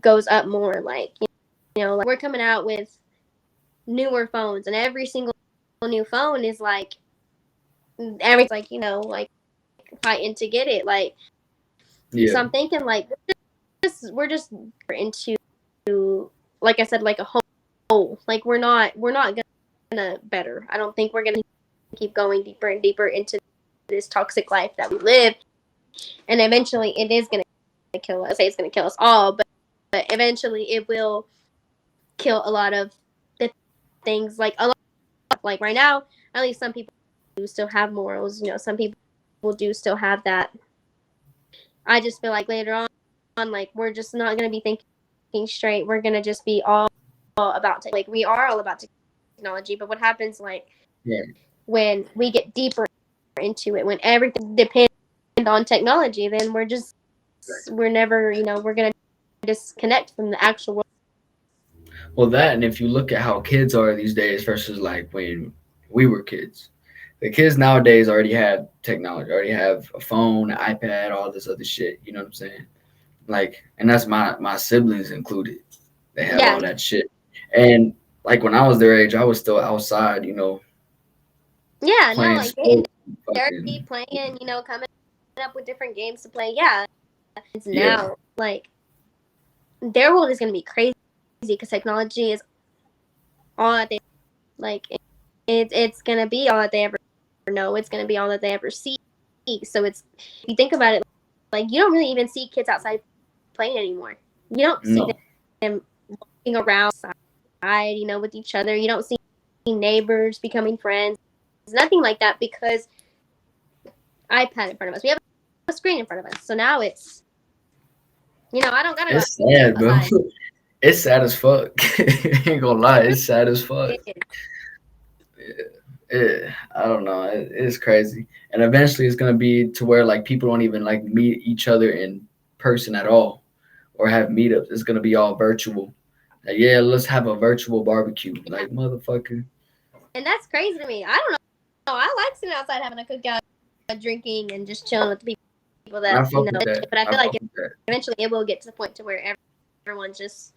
goes up more? Like, like we're coming out with newer phones, and every single new phone is like everything's like like fighting to get it. Like, Yeah. so I'm thinking like we're just into, like I said, like a hole. Like we're not gonna better. I don't think we're gonna keep going deeper and deeper into this toxic life that we live, and eventually it is gonna kill us. I say it's gonna kill us all, but eventually it will kill a lot of the things. Like a lot, like right now, at least some people do still have morals. Some people do still have that. I just feel like later on, like we're just not gonna be thinking straight. We're gonna just be all about like we are all about technology. But what happens like Yeah. when we get deeper into it, when everything depends on technology, then we're never, we're gonna disconnect from the actual world. Well, that and if you look at how kids are these days versus like when we were kids, the kids nowadays already have technology, already have a phone, an iPad, all this other shit. You know what I'm saying? Like, and that's my siblings included. They have Yeah, all that shit. And like when I was their age, I was still outside, yeah, no, playing like getting sports, dirty, fucking playing, coming up with different games to play. Yeah, it's yeah. now like their world is gonna be crazy because technology is all that they like. It's gonna be all that they ever know. It's gonna be all that they ever see. So if you think about it, like you don't really even see kids outside playing anymore. You don't see No. them walking around outside, with each other. You don't see neighbors becoming friends. Nothing like that because iPad in front of us. We have a screen in front of us. So now it's, I don't gotta go It's sad, bro. outside. It's sad as fuck. Ain't gonna lie, it's sad as fuck. It is. I don't know. It's crazy, and eventually it's gonna be to where like people don't even like meet each other in person at all, or have meetups. It's gonna be all virtual. Like, yeah, let's have a virtual barbecue. Yeah. Like motherfucker. And that's crazy to me. I don't know. I like sitting outside having a cookout, drinking, and just chilling with the people I that, fuck with that. but I I feel like fuck with that. eventually it will get to the point to where everyone's just,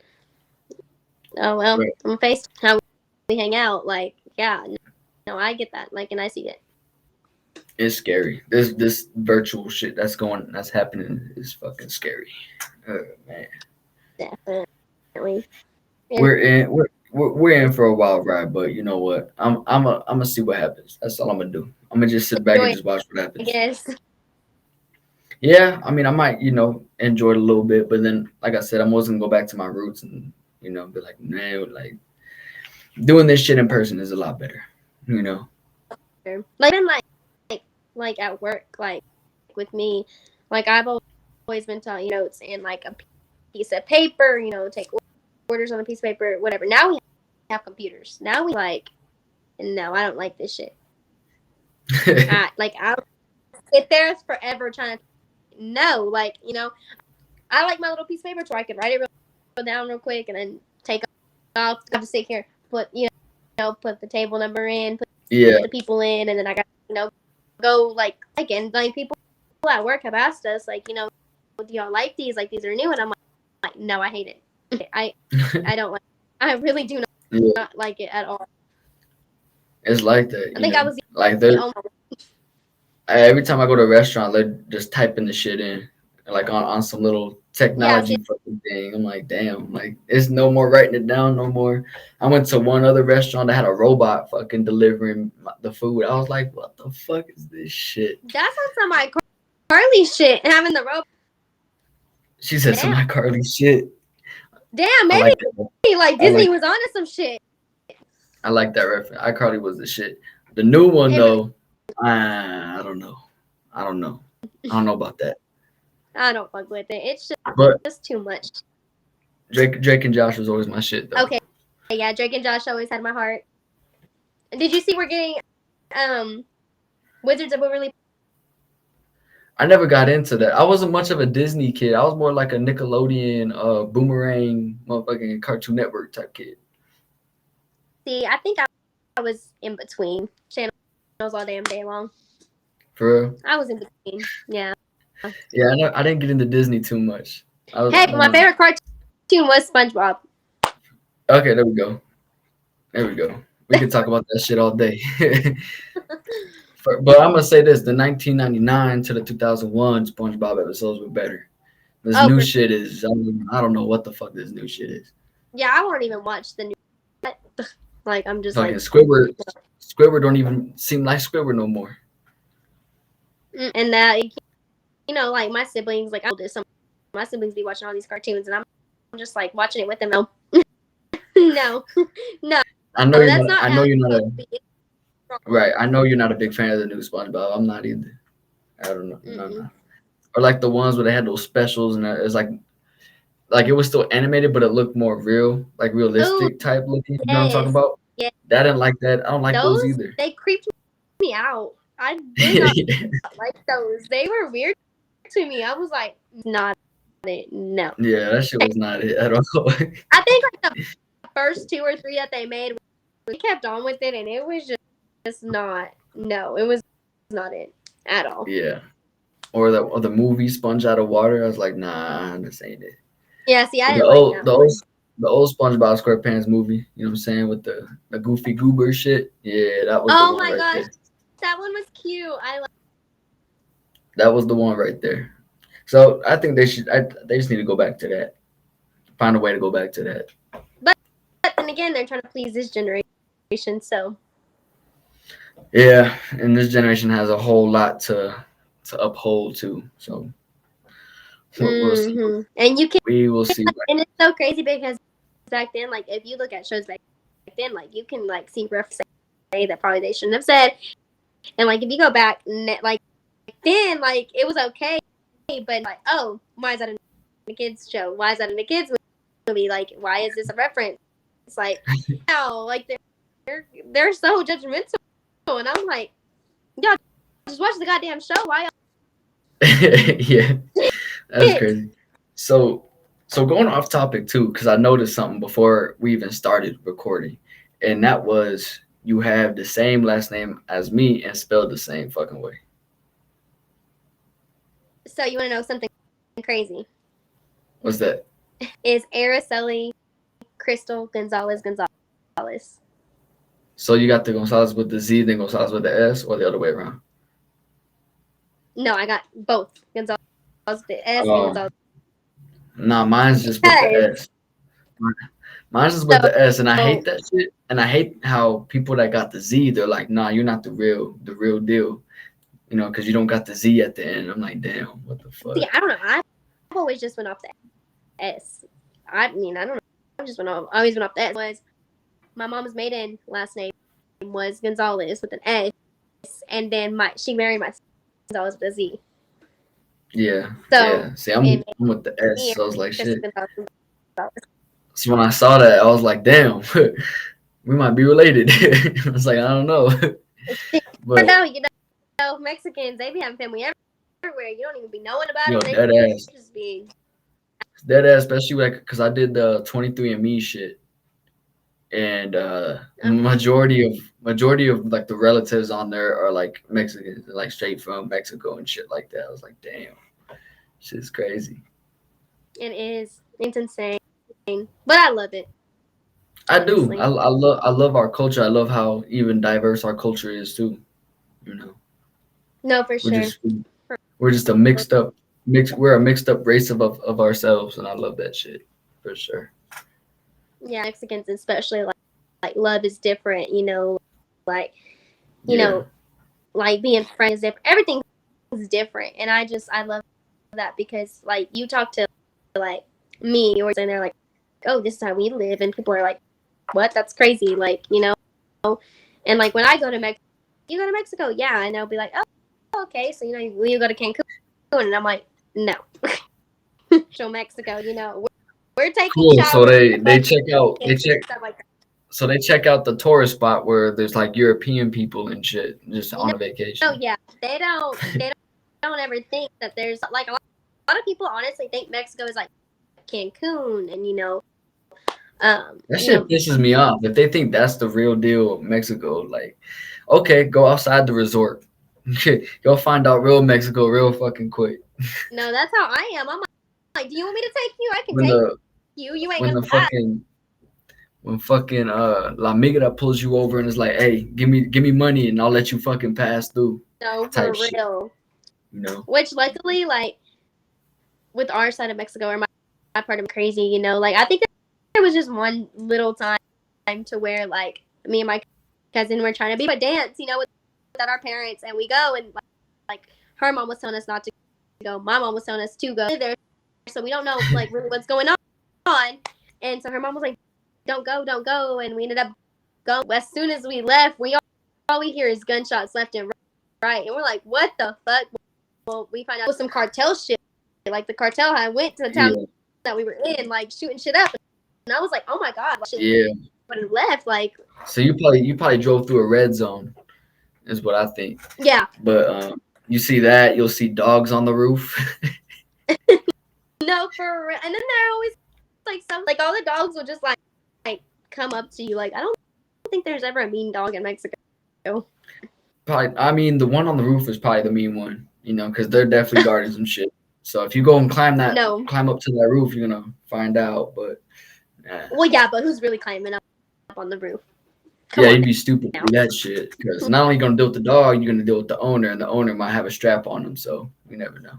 oh, well, Right. I'm faced how we hang out. Like, yeah, no, I get that. Like, and I see it. It's scary. This virtual shit that's happening is fucking scary. Man. Definitely. And We're in we're in for a wild ride, but you know what? I'm gonna see what happens. That's all I'm gonna do. I'm gonna just sit back and enjoy, just watch what I happens. guess. Yeah, I mean, I might enjoy it a little bit, but then like I said, I'm always gonna go back to my roots and be like, man, like doing this shit in person is a lot better. You know? Like, even like at work, like with me, like I've always been taught, notes and like a piece of paper, take orders on a piece of paper, whatever. Now we have computers. Now we like no, I don't like this shit. I'll sit there forever trying to. No, like I like my little piece of paper so I can write it real down real quick and then take off. I have to sit here, put put the table number in, put the people in, and then I got go and people at work have asked us do y'all like these? Like these are new, and I'm like no, I hate it. I don't like. I really do not like it at all. It's like that. I think I was like every time I go to a restaurant, they just typing the shit in, like on some little technology fucking thing. I'm like, damn, like it's no more writing it down, no more. I went to one other restaurant that had a robot fucking delivering the food. I was like, what the fuck is this shit? That's on some my Carly shit and having the robot. She said some my Carly shit. Damn, maybe like Disney was onto some shit. I like that reference. iCarly was the shit. The new one though. I don't know. I don't know about that. I don't fuck with it. It's just too much. Drake and Josh was always my shit though. Okay. Yeah, Drake and Josh always had my heart. Did you see we're getting Wizards of Waverly? I never got into that. I wasn't much of a Disney kid. I was more like a Nickelodeon, Boomerang, motherfucking Cartoon Network type kid. See, I think I was in between channels all damn day long. For real? I was in between. Yeah. Yeah, I didn't get into Disney too much. Hey, but my favorite cartoon was SpongeBob. Okay, there we go. We can talk about that shit all day. But I'm gonna say this: the 1999 to the 2001 SpongeBob episodes were better. This new shit is I don't know what the fuck this new shit is. Yeah, I won't even watch the new. Like I'm just fucking like Squidward don't even seem like Squidward no more. And that like my siblings, like my siblings be watching all these cartoons, and I'm just like watching it with them. No, no. I know you're not. I know you're not a. Right, I know you're not a big fan of the new SpongeBob. I'm not either. I don't know. No. Or like the ones where they had those specials and it's like it was still animated, but it looked more real, like realistic type looking. You know what I'm talking about? Yeah. I didn't like that. I don't like those either. They creeped me out. I did not like those. They were weird to me. I was like, not it. No. Yeah, that shit was not it at all. I think like the first 2 or 3 that they made, we kept on with it, and it was just not. No, it was not it at all. Yeah. Or the movie Sponge Out of Water. I was like, nah, this ain't it. Yeah, see, I didn't like that. The old SpongeBob SquarePants movie, you know what I'm saying, with the Goofy Goober shit. Yeah, that was the one right there. That one was cute. That was the one right there. So I think they just need to go back to that. Find a way to go back to that. But then again, they're trying to please this generation, so. Yeah, and this generation has a whole lot to uphold too. So we'll see. And we will see. And it's so crazy because back then, like if you look at shows back then, like you can like see references that probably they shouldn't have said. And like if you go back, like then like it was okay, but like oh, why is that in a kids show? Why is that in a kids movie? Like why is this a reference? It's like no, like they're so judgmental, and I'm like, y'all just watch the goddamn show. Why? Yeah, that's crazy. So going off topic too, because I noticed something before we even started recording, and that was you have the same last name as me and spelled the same fucking way. So you want to know something crazy? What's that? Is Araceli Crystal Gonzalez. So you got the Gonzalez with the Z, then Gonzalez with the S, or the other way around? No, I got both. Gonzalez with the S and Gonzalez. Nah, mine's just with the S. Mine's just with the S, and I hate that shit. And I hate how people that got the Z, they're like, nah, you're not the real deal. You know, because you don't got the Z at the end. I'm like, damn, what the fuck? See, I don't know. I've always just went off the S. I mean, I don't know. I always went off the S. Was my mom's maiden last name was Gonzalez with an S, and then she married my Gonzalez with a Z. Yeah. So yeah. See, I'm with the S, so I was like, shit. So when I saw that, I was like, damn. We might be related. I was like, I don't know, But but no, Mexicans, they be having family everywhere. You don't even be knowing about yo, them. They dead ass, just be. dead ass, especially like because I did the 23andMe shit, and majority of like the relatives on there are like Mexicans, like straight from Mexico and shit like that. I was like, damn, shit's crazy. It is. It's insane. But I love it, I do. honestly. I love our culture. I love how even diverse our culture is too. You know, No, for we're sure. just we're just a we're a mixed up race of ourselves, and I love that shit for sure. Yeah, Mexicans especially like love is different, like you Yeah, know, like being friends is different. Everything's different. And I love that because like you talk to like me or and they're like, oh, this is how we live and people are like, what? That's crazy, and like when I go to Mexico, you go to Mexico, yeah, and they'll be like, oh, okay, so will you go to Cancun? And I'm like, no. Show Mexico, we're taking cool. So showers in the they bucket check out and stuff like that. so they check out the tourist spot where there's like European people and shit just You on a vacation. yeah, they don't ever think that there's like a lot of people honestly think Mexico is like Cancun and That shit pisses me off. If they think that's the real deal of Mexico, like, okay, go outside the resort. You'll find out real Mexico real fucking quick. no, that's how I am. I'm like, do you want me to take you? I can When take the you. You ain't when gonna the die. fucking La Migra pulls you over and is like, hey, give me money and I'll let you fucking pass through No, type for shit. real. You know? Which luckily, like with our side of Mexico or my part of crazy, like I think there was just one little time to where like me and my cousin were trying to be a dance, without our parents, and we go and like her mom was telling us not to go, my mom was telling us to go there, so we don't know like really what's going on, and so her mom was like, don't go, and we ended up going. As soon as we left, all we hear is gunshots left and right, and we're like, what the fuck? Well, we find out it was some cartel shit. Like the cartel had went to the town Yeah. that we were in, like shooting shit up, and I was like, oh my god, like, shit Yeah. would have left, like So you probably drove through a red zone, is what I think. yeah, But you see that, you'll see dogs on the roof. no for real. And then they're always like like all the dogs will just like come up to you. Like I don't think there's ever a mean dog in Mexico. Probably, I mean, the one on the roof is probably the mean one, because they're definitely guarding some shit. So if you go and No, climb up to that roof, you're gonna find out. But well yeah, but who's really climbing up on the roof? Come yeah, on you'd be stupid to now. do that shit. Because not only you gonna deal with the dog, you're gonna deal with the owner, and the owner might have a strap on him. So you never know.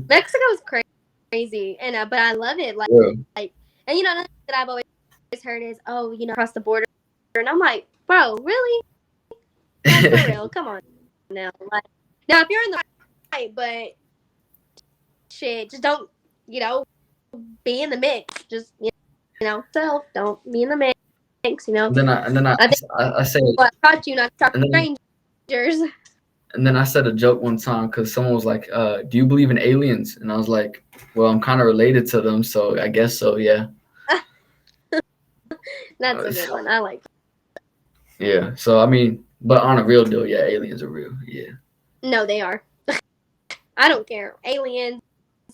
Mexico's crazy, and but I love it. Yeah. Like, and another thing that I've always heard is, oh, across the border, and I'm like, bro, really? Like for real? Come on now. Like, now if you're in the right, but shit, just don't, be in the mix. Just self, don't be in the mix. And then I think I say what taught you not to talk and to then strangers. and then I said a joke one time because someone was like, "Do you believe in aliens?" And I was like, "Well, I'm kind of related to them, so I guess so, yeah." That's a good one. I like. Yeah. So I mean, but on a real deal, yeah, aliens are real. Yeah. No, they are. I don't care. Aliens,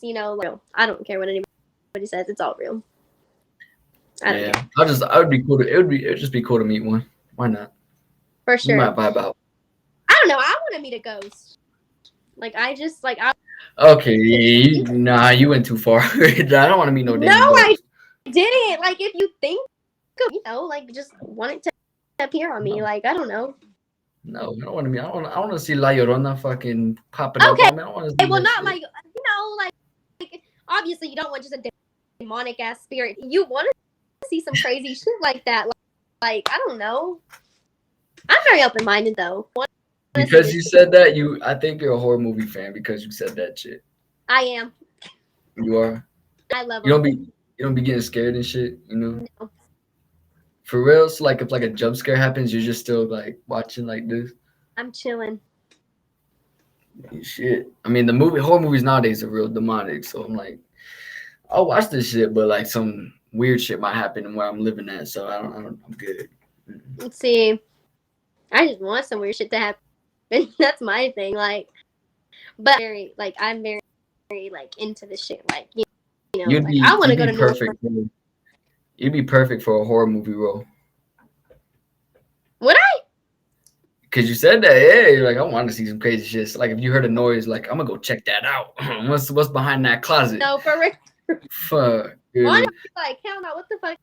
real. I don't care what anybody says. It's all real. I don't Yeah. care. I would be cool to it'd just be cool to meet one. Why not? For We sure. might vibe out. I don't know. I want to meet a ghost. Like I just like I. Okay, nah, you went too far. I don't want to meet no No, damn I ghost. didn't. Like if you think, like just want it to appear on me. No, Like I don't know. no, I don't want to meet. I want to see La Llorona fucking popping up Okay, on me. I don't want to see well, that not shit. like like obviously you don't want just a demonic ass spirit. You want to see some crazy shit like that. Like I don't know. I'm very open minded though. Because you said that, I think you're a horror movie fan because you said that shit. I am. You are. I love You them. don't be getting scared and shit. No, For real. So like if like a jump scare happens, you're just still like watching like this. I'm chilling. Shit. I mean, horror movies nowadays are real demonic. So I'm like, I'll watch this shit, but like some weird shit might happen where I'm living at. So I'm good. Let's see. I just want some weird shit to happen. That's my thing. Like, but I'm very like into this shit. Like, like I want to go to New York. You'd be perfect for a horror movie role. Would I? Cause you said that, yeah. You're like, I want to see some crazy shit. So, like, if you heard a noise, like, I'm gonna go check that out. what's behind that closet? No, for real. Fuck. Honestly, like, hell no. What the fuck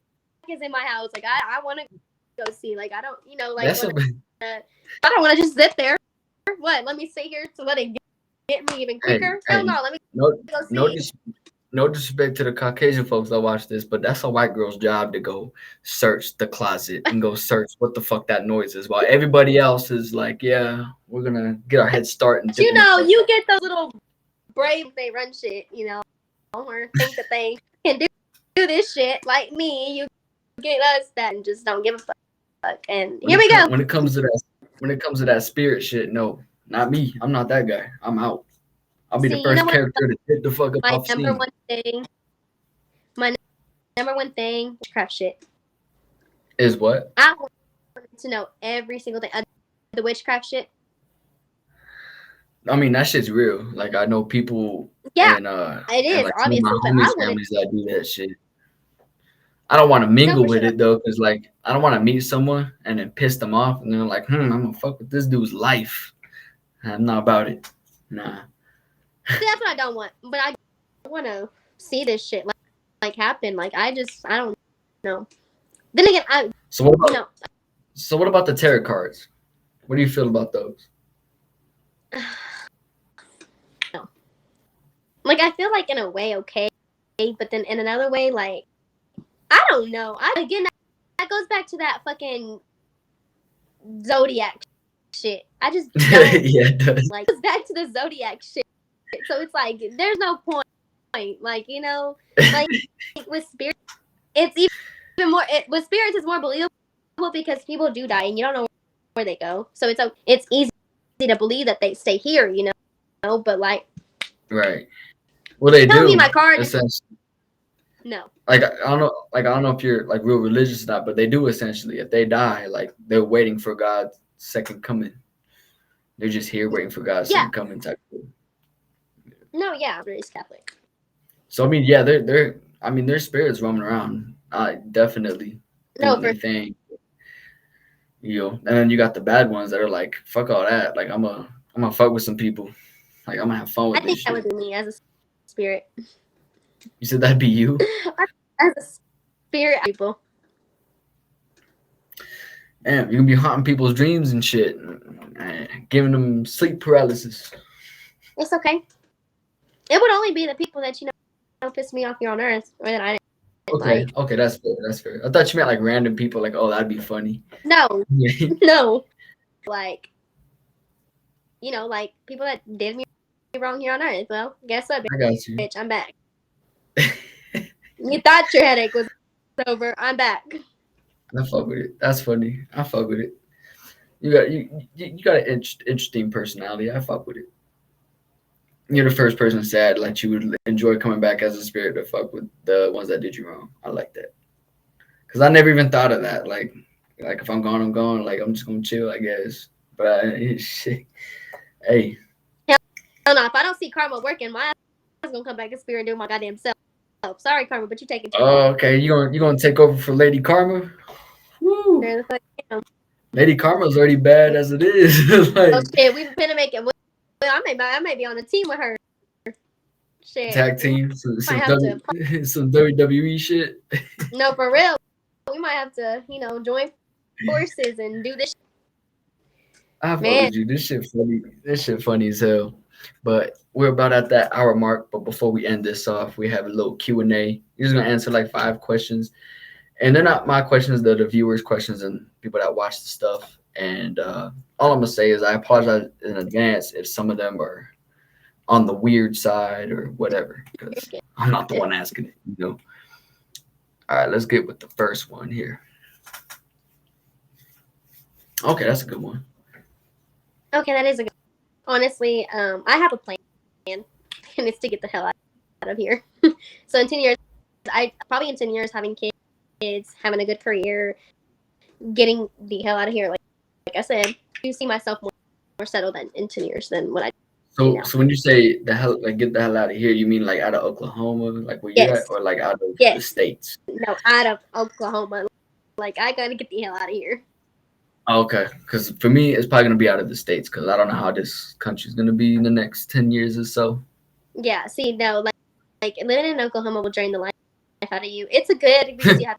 is in my house? Like, I want to go see. Like, I don't, like, I don't want to just sit there. What? Let me sit here to let it get me even quicker. Hell no. Let me go see. No disrespect to the Caucasian folks that watch this, but that's a white girl's job to go search the closet and go search what the fuck that noise is, while everybody else is like, yeah, we're gonna get our head start. But you get those little brave, they run shit, or think that they can do this shit like me. You get us that and just don't give a fuck. And here we go. When it comes to that spirit shit, no, not me. I'm not that guy. I'm out. I'll be the first character to hit the fuck up off scene. My number one thing, witchcraft shit. Is what? I want to know every single thing. The witchcraft shit. I mean, that shit's real. Like, I know people. Yeah, and, it is, like, obviously. But I families that do that shit. I don't want to mingle with it, though, because, like, I don't want to meet someone and then piss them off. And they're like, I'm going to fuck with this dude's life. I'm not about it. Nah. See, that's what I don't want. But I want to see this shit like happen. Like, I don't know. Then again, So what about the tarot cards? What do you feel about those? No. Like, I feel like in a way okay, but then in another way, like, I don't know. That goes back to that fucking zodiac shit. I just don't it does. Like, it goes back to the zodiac shit. So it's like, there's no point. Like, like with spirit, it's even more. With spirits, it's more believable because people do die and you don't know where they go. So it's easy to believe that they stay here, But like, right. Well, they tell do. Me my card. No. Like, I don't know if you're like real religious or not, but they do essentially. If they die, like, they're waiting for God's second coming. They're just here waiting for God's second coming type of thing. No, yeah, I'm raised Catholic. So I mean, yeah, there's spirits roaming around. Definitely. No, for thing. And then you got the bad ones that are like, fuck all that. Like, I'm gonna fuck with some people. Like, I'm gonna have fun with this shit. I think that would be me as a spirit. You said that'd be you? As a spirit, people. Damn, you're gonna be haunting people's dreams and shit, giving them sleep paralysis. It's okay. It would only be the people that piss me off here on Earth, or that I didn't. Okay, that's fair. I thought you meant like random people. Like, oh, that'd be funny. No, no, like, like people that did me wrong here on Earth. Well, guess what, bitch? I got you. Bitch, I'm back. You thought your headache was over. I'm back. I fuck with it. That's funny. I fuck with it. You got an interesting personality. I fuck with it. You're the first person said like you would enjoy coming back as a spirit to fuck with the ones that did you wrong. I like that. Cause I never even thought of that. Like if I'm gone, I'm gone. Like, I'm just gonna chill, I guess. But shit. Hey. Hell no. If I don't see karma working, my ass is gonna come back as spirit and do my goddamn self. Sorry, Karma, but you take it. Oh, okay. You gonna take over for Lady Karma? Woo. The fuck Lady Karma's already bad as it is. Like, oh shit, we finna make it. Well, I may be on a team with her. Shit. Tag team, some WWE shit. No, for real. We might have to, join forces and do this. I told you, this shit funny. This shit funny as hell. But we're about at that hour mark. But before we end this off, we have a little Q&A. You're just gonna answer like 5 questions, and they're not my questions; they're the viewers' questions and people that watch the stuff. And all I'm gonna say is I apologize in advance if some of them are on the weird side or whatever, because I'm not the one asking it. All right, let's get with the first one here. Okay, that's a good one. Okay, that is a good one. Honestly, I have a plan, and it's to get the hell out of here. So in 10 years, I probably in 10 years having kids, having a good career, getting the hell out of here. Like I said, I do see myself more settled in 10 years than what I do now. So when you say the hell, like get the hell out of here, you mean like out of Oklahoma, like where you're at, Yes. or like out of the Yes. states? No, out of Oklahoma. Like I gotta get the hell out of here. Okay, because for me, it's probably gonna be out of the states because I don't know how this country's gonna be in the next 10 years or so. Yeah. See, no, like living in Oklahoma will drain the life out of you. It's a good because you have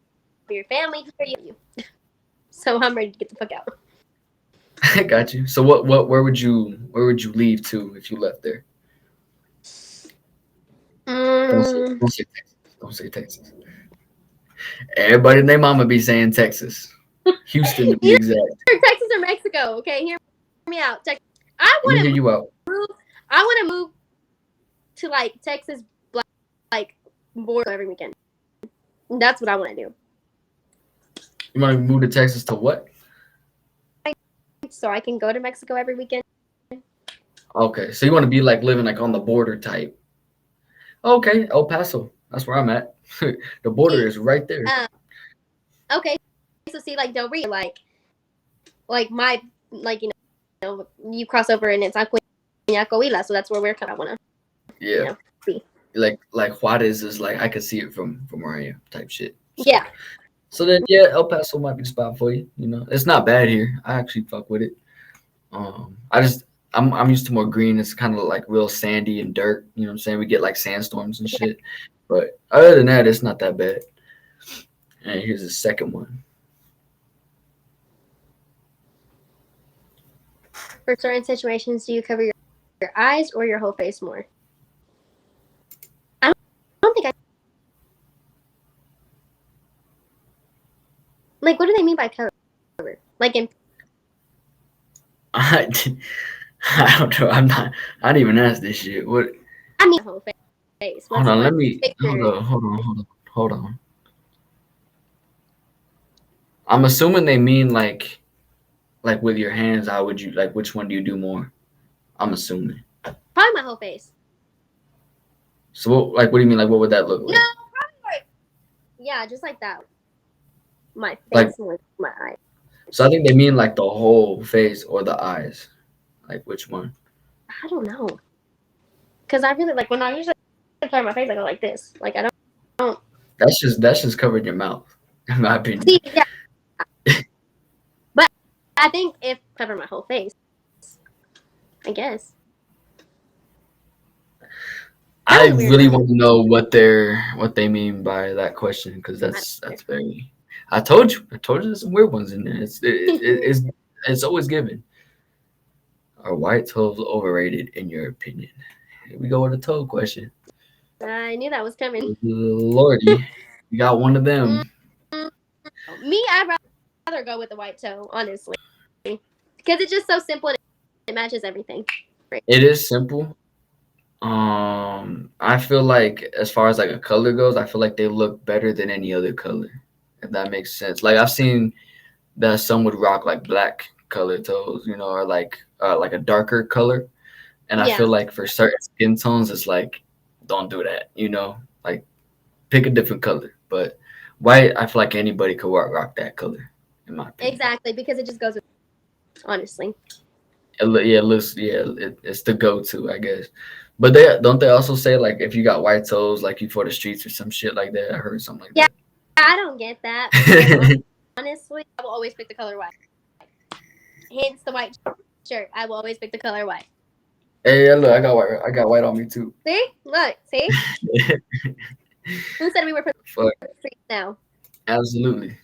your family here. You. So I'm ready to get the fuck out. I got you. So where would you leave to if you left there? Mm, Don't say Texas. Don't say Texas. Everybody and their mama be saying Texas. Houston to be exact. either Texas or Mexico. Okay, hear me out. Texas. I Let me want hear to you out. move. I want to move to like Texas, like border every weekend. That's what I want to do. You want to move to Texas to what? So I can go to Mexico every weekend. Okay, so you want to be like living like on the border type. Okay, El Paso. That's where I'm at. The border is right there. Okay, so see, like Del Rio, like my, like you cross over and it's Acuña, so that's where we're kind of want to, Yeah. be. Like Juarez is like I can see it from where I am type shit. So, Yeah. So then yeah, El Paso might be the spot for you. You know, it's not bad here. I actually fuck with it. I'm used to more green. It's kind of like real sandy and dirt. You know what I'm saying? We get like sandstorms and shit. But other than that, it's not that bad. And here's the second one. For certain situations, do you cover your eyes or your whole face more? I don't think I. Like, what do they mean by cover? Like in. I don't know. I didn't even ask this shit. What? I mean, whole face. Hold on. Let me. Picture? Hold on. I'm assuming they mean like with your hands. How would you like? Which one do you do more? I'm assuming. Probably my whole face. So what do you mean? Like what would that look like? No, probably like. Yeah, just like that. My face Like, and my eyes. so I think they mean like the whole face or the eyes. Like which one? I don't know. Because I really like when I usually cover my face, I go like this. Like I don't. That's just covering your mouth, in my opinion. See, yeah. But I think if cover my whole face, I guess. I really want to know what they mean by that question because that's very. I told you there's some weird ones in there. It's always given. Are white toes overrated in your opinion? Here we go with a toe question. I knew that was coming. Lordy, you got one of them. Me, I'd rather go with the white toe, honestly, because it's just so simple and it matches everything. It is simple. I feel like as far as like a color goes, I feel like they look better than any other color, if that makes sense. Like I've seen that some would rock like black color toes, you know, or like a darker color. And I feel like for certain skin tones, it's like don't do that, you know, like pick a different color. But white, I feel like anybody could rock that color, in my opinion. Exactly, because it just goes with, honestly. It's the go-to, I guess. But they also say like if you got white toes, like you for the streets or some shit like that. I heard something like that. Yeah, I don't get that. But honestly, I will always pick the color white. Hence the white shirt. I will always pick the color white. Hey, look, I got white on me too. See, look, see. Who said we were for the streets now? Absolutely.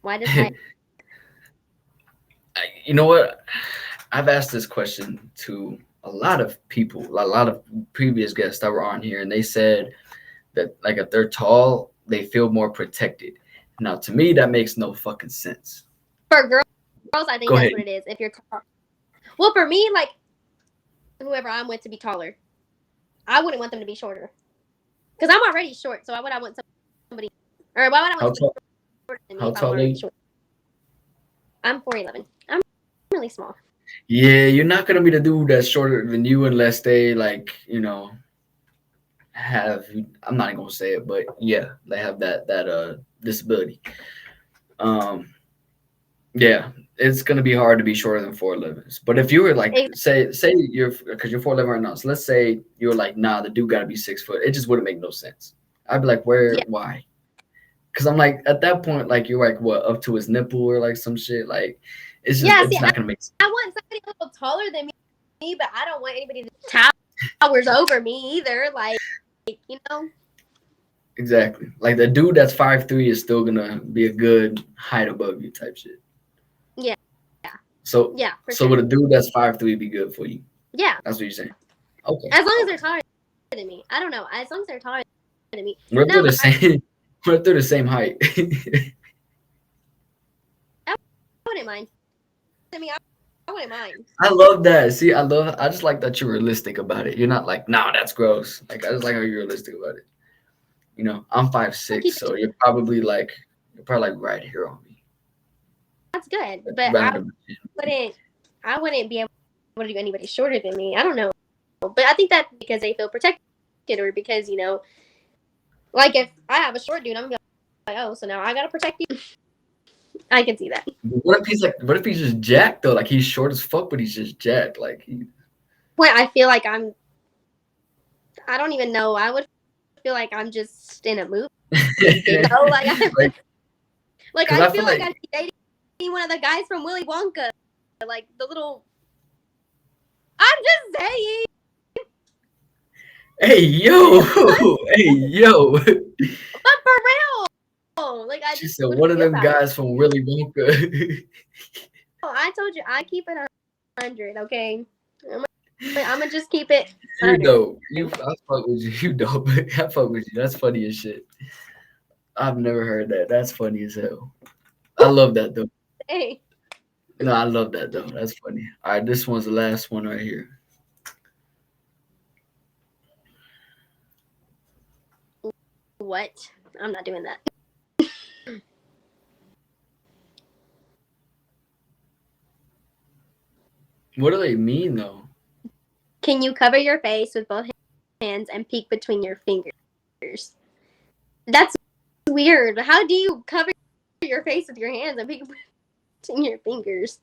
Why does white? You know what? I've asked this question to a lot of people, a lot of previous guests that were on here, and they said that like if they're tall, they feel more protected. Now, to me, that makes no fucking sense. For girls, I think that's what it is. If you're tall, well, for me, like whoever I'm with to be taller, I wouldn't want them to be shorter because I'm already short. So why would I want somebody? Or why would I want somebody shorter than me if I'm already short? I'm 4'11". I'm really small. Yeah, you're not gonna be the dude that's shorter than you unless they like, have. I'm not gonna say it, but yeah, they have that disability. Um, yeah, it's gonna be hard to be shorter than 4'11s. But if you were like, say you're because you're 4'11 right now, so let's say you were like, nah, the dude got to be 6 foot. It just wouldn't make no sense. I'd be like, where, Yeah. why? Because I'm like, at that point, like you're like what up to his nipple or like some shit. Like, Yeah, see, it's not gonna make sense. I want somebody a little taller than me, but I don't want anybody that towers over me either. Like, you know? Exactly. Like the dude that's 5'3" is still gonna be a good height above you type shit. Yeah. So Yeah, for so sure. would a dude that's 5'3" be good for you? Yeah. That's what you're saying. Okay. As long as they're taller than me. I don't know. As long as they're taller than me. We're through No, the same. We're through the same height. I wouldn't mind. I mean, I wouldn't mind. I love that. See, I just like that you're realistic about it. You're not like, nah, that's gross. Like I just like how you're realistic about it. I'm I'll 5'6", keep it. so you're probably like right here on me. That's good, but Random. I wouldn't be able to do anybody shorter than me. I don't know, but I think that's because they feel protected, or because like if I have a short dude, I'm gonna be like, oh, so now I gotta protect you. I can see that. What if he's just jacked though? Like he's short as fuck, but he's just jacked. Like he. Well, I feel like I don't even know. I would feel like I'm just in a movie. Like I feel like I'd be dating one of the guys from Willy Wonka, like the little. I'm just saying. Hey yo, hey yo. But for real, like I She just said would one of feel them that way. guys from Willy Wonka. I told you I keep it 100. Okay, I'm gonna just keep it. You 100. dope. I fuck with you. You dope. I fuck with you. That's funny as shit. I've never heard that. That's funny as hell. I love that though. Hey, No, I love that though. That's funny. All right, this one's the last one right here. what? I'm not doing that. What do they mean though? Can you cover your face with both hands and peek between your fingers? That's weird. How do you cover your face with your hands and peek between your fingers?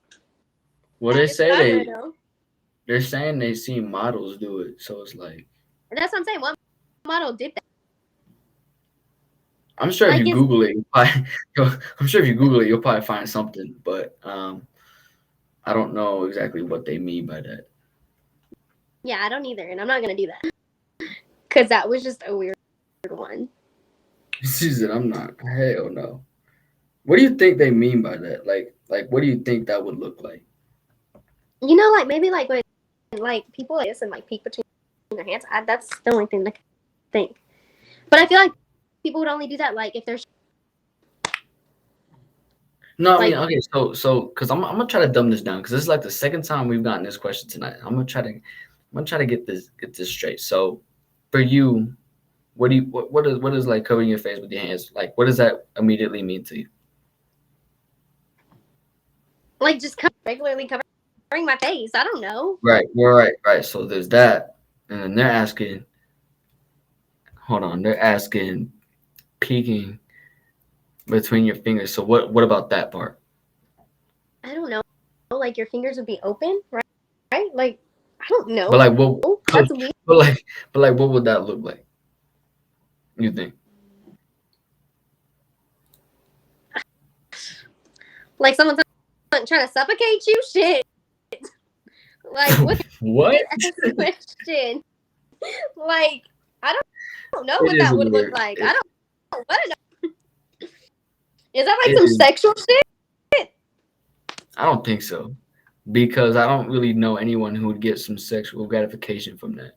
Well, they're saying they see models do it, so it's like. That's what I'm saying. What model did that? I'm sure if you Google it, you'll probably find something, but I don't know exactly what they mean by that. Yeah, I don't either, and I'm not gonna do that because that was just a weird one. She said, "I'm not. Hell no." What do you think they mean by that? Like, what do you think that would look like? Like maybe like when like people like this and like peek between their hands. That's the only thing I can think. But I feel like people would only do that like if there's. No, I mean, okay, so because I'm gonna try to dumb this down because this is like the second time we've gotten this question tonight. I'm gonna try to get this straight. So, for you, what is like covering your face with your hands? Like, what does that immediately mean to you? Like just regularly covering my face. I don't know. Right. Well, right. So there's that, and then they're asking. Hold on, they're asking, peeking between your fingers. So what about that part? I don't know. Like your fingers would be open, right? Right? Like I don't know. But like what? That's weird. But like what would that look like? You think? Like someone's trying to suffocate you? Shit. Like what? Question. Like I don't know what that would look like. I don't want to know. Is that like some sexual shit? I don't think so, because I don't really know anyone who would get some sexual gratification from that.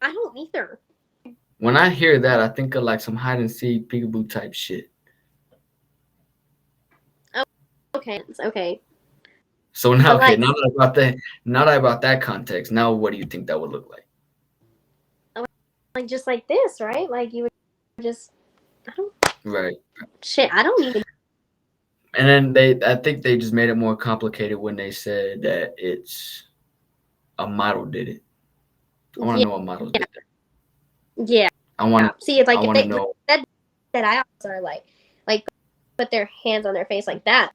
I don't either. When I hear that, I think of like some hide and seek, peekaboo type shit. Okay. So now, okay, now that I brought that context, now what do you think that would look like? Like just like this, right? Like you would just, I don't. Right. Shit, I don't even. And then I think they just made it more complicated when they said that it's a model did it. I want to Yeah, know what model did that. yeah. I want See, it's I like if want to they know. that I also are like put their hands on their face like that.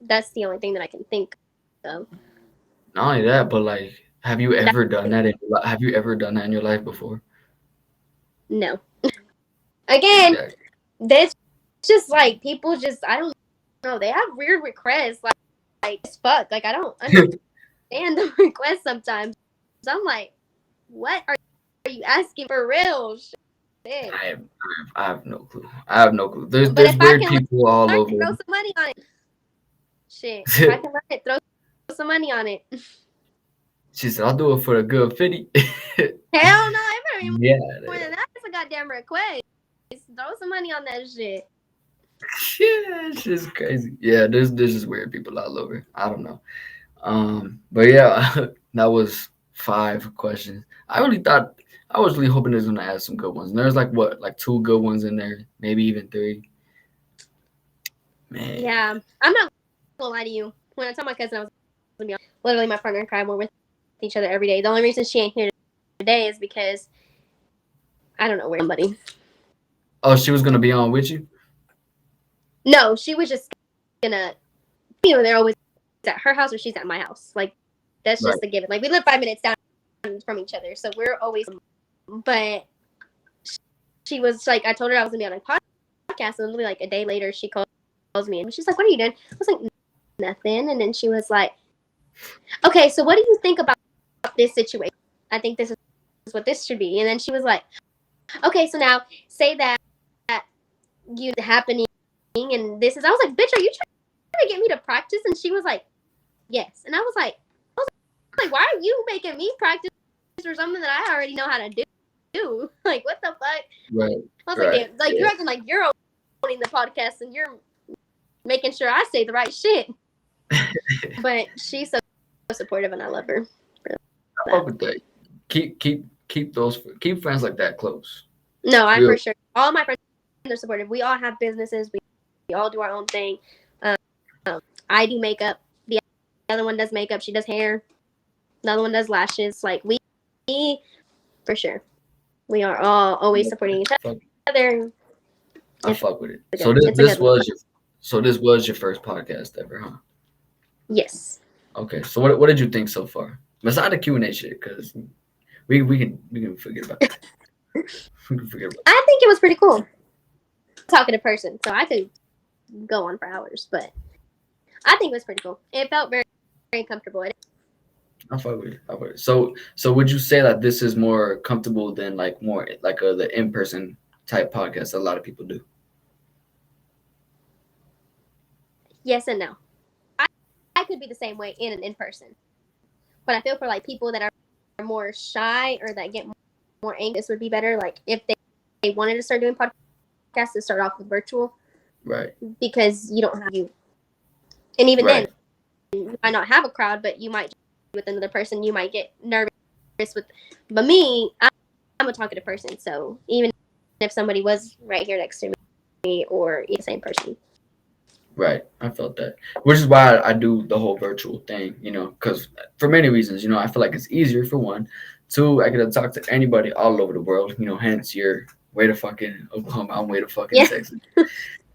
That's the only thing that I can think of. Not only that, but like, have you That, ever done that have you ever done that in your life before? no. Again, Exactly. that's just like people just I don't know. They have weird requests like as fuck. Like I don't understand the requests sometimes. I'm like, what are you asking for real? Shit. I have no clue. I have no clue. But There's if I weird can people all learn, over. throw some money on it. Shit. If I can learn it, throw some money on it. She said, "I'll do it for a good 50." Hell no, it better be Yeah, more than that. It's a goddamn request. Throw some money on that shit. yeah, it's just crazy. Yeah, there's just weird people all over. I don't know. But yeah, that was 5 questions. I really thought I was really hoping there's gonna add some good ones. And there's like what, like 2 good ones in there, maybe even 3. Man, Yeah, I'm not gonna lie to you. When I told my cousin I was gonna be on, literally my partner and I were with each other every day. The only reason she ain't here today is because I don't know where somebody. oh, she was gonna be on with you. No, she was just gonna. They're always at her house or she's at my house. Like that's Right. just the given. Like we live 5 minutes down from each other, so we're always. But she was like, I told her I was gonna be on a podcast, and literally like a day later, she calls me and she's like, "What are you doing?" I was like, "Nothing." And then she was like, "Okay, so what do you think about this situation? I think this is what this should be." And then she was like, "Okay, so now say that you happening and this is." I was like, "Bitch, are you trying to get me to practice?" And she was like, "Yes." And I was like, "Why are you making me practice for something that I already know how to do? Like, what the fuck?" Right. I was like, Right. "Damn, like Yeah. you're acting like you're owning the podcast and you're making sure I say the right shit." But she's so supportive, and I love her for I that. fuck with that. Keep friends like that close. No, I Real. for sure. All my friends are supportive. We all have businesses. We all do our own thing. Um, I do makeup. The other one does makeup. She does hair. The other one does lashes. Like we for sure. We are all always supporting each Fuck, other. I It's fuck with it. a good. So this It's a this good one. was your first podcast ever, huh? Yes. Okay. So what did you think so far? Besides the Q&A shit, because we can forget about that. We can forget about I think it was pretty cool. Talking to person, so I could go on for hours, but I think it was pretty cool. It felt very, very comfortable. that. I fuck with it. I fuck with it. So would you say that this is more comfortable than like more like the in-person type podcast that a lot of people do? Yes and no. I could be the same way in person, but I feel for like people that are more shy or that get more anxious would be better. Like if they wanted to start doing podcasts, to start off with virtual Right. because you don't have you, and even then Right. you might not have a crowd, but you might with another person you might get nervous with. But me, I'm a talkative person, so even if somebody was right here next to me or the same person. Right, I felt that, which is why I do the whole virtual thing, because for many reasons, I feel like it's easier for one, two, I get to talk to anybody all over the world, hence you're way to fucking Oklahoma, I'm way to fucking Yeah. Texas,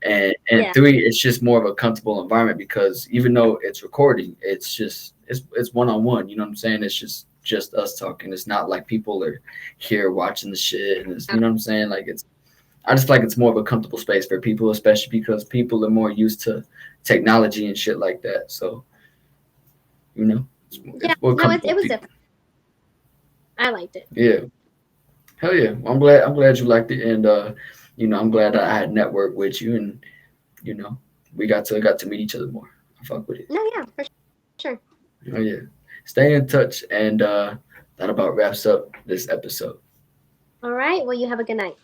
and Yeah. three, it's just more of a comfortable environment because even though it's recording, it's one on one, you know what I'm saying? It's just us talking. It's not like people are here watching the shit, and it's, you know what I'm saying? Like I just feel like it's more of a comfortable space for people, especially because people are more used to technology and shit like that. So, Yeah, it's more no, comfortable it was people. different. I liked it. Yeah, hell yeah. Well, I'm glad you liked it, and I'm glad that I had network with you, and you know, we got to meet each other more. I fuck with it. No, yeah, for sure. Oh yeah. Stay in touch, and that about wraps up this episode. All right. Well, you have a good night.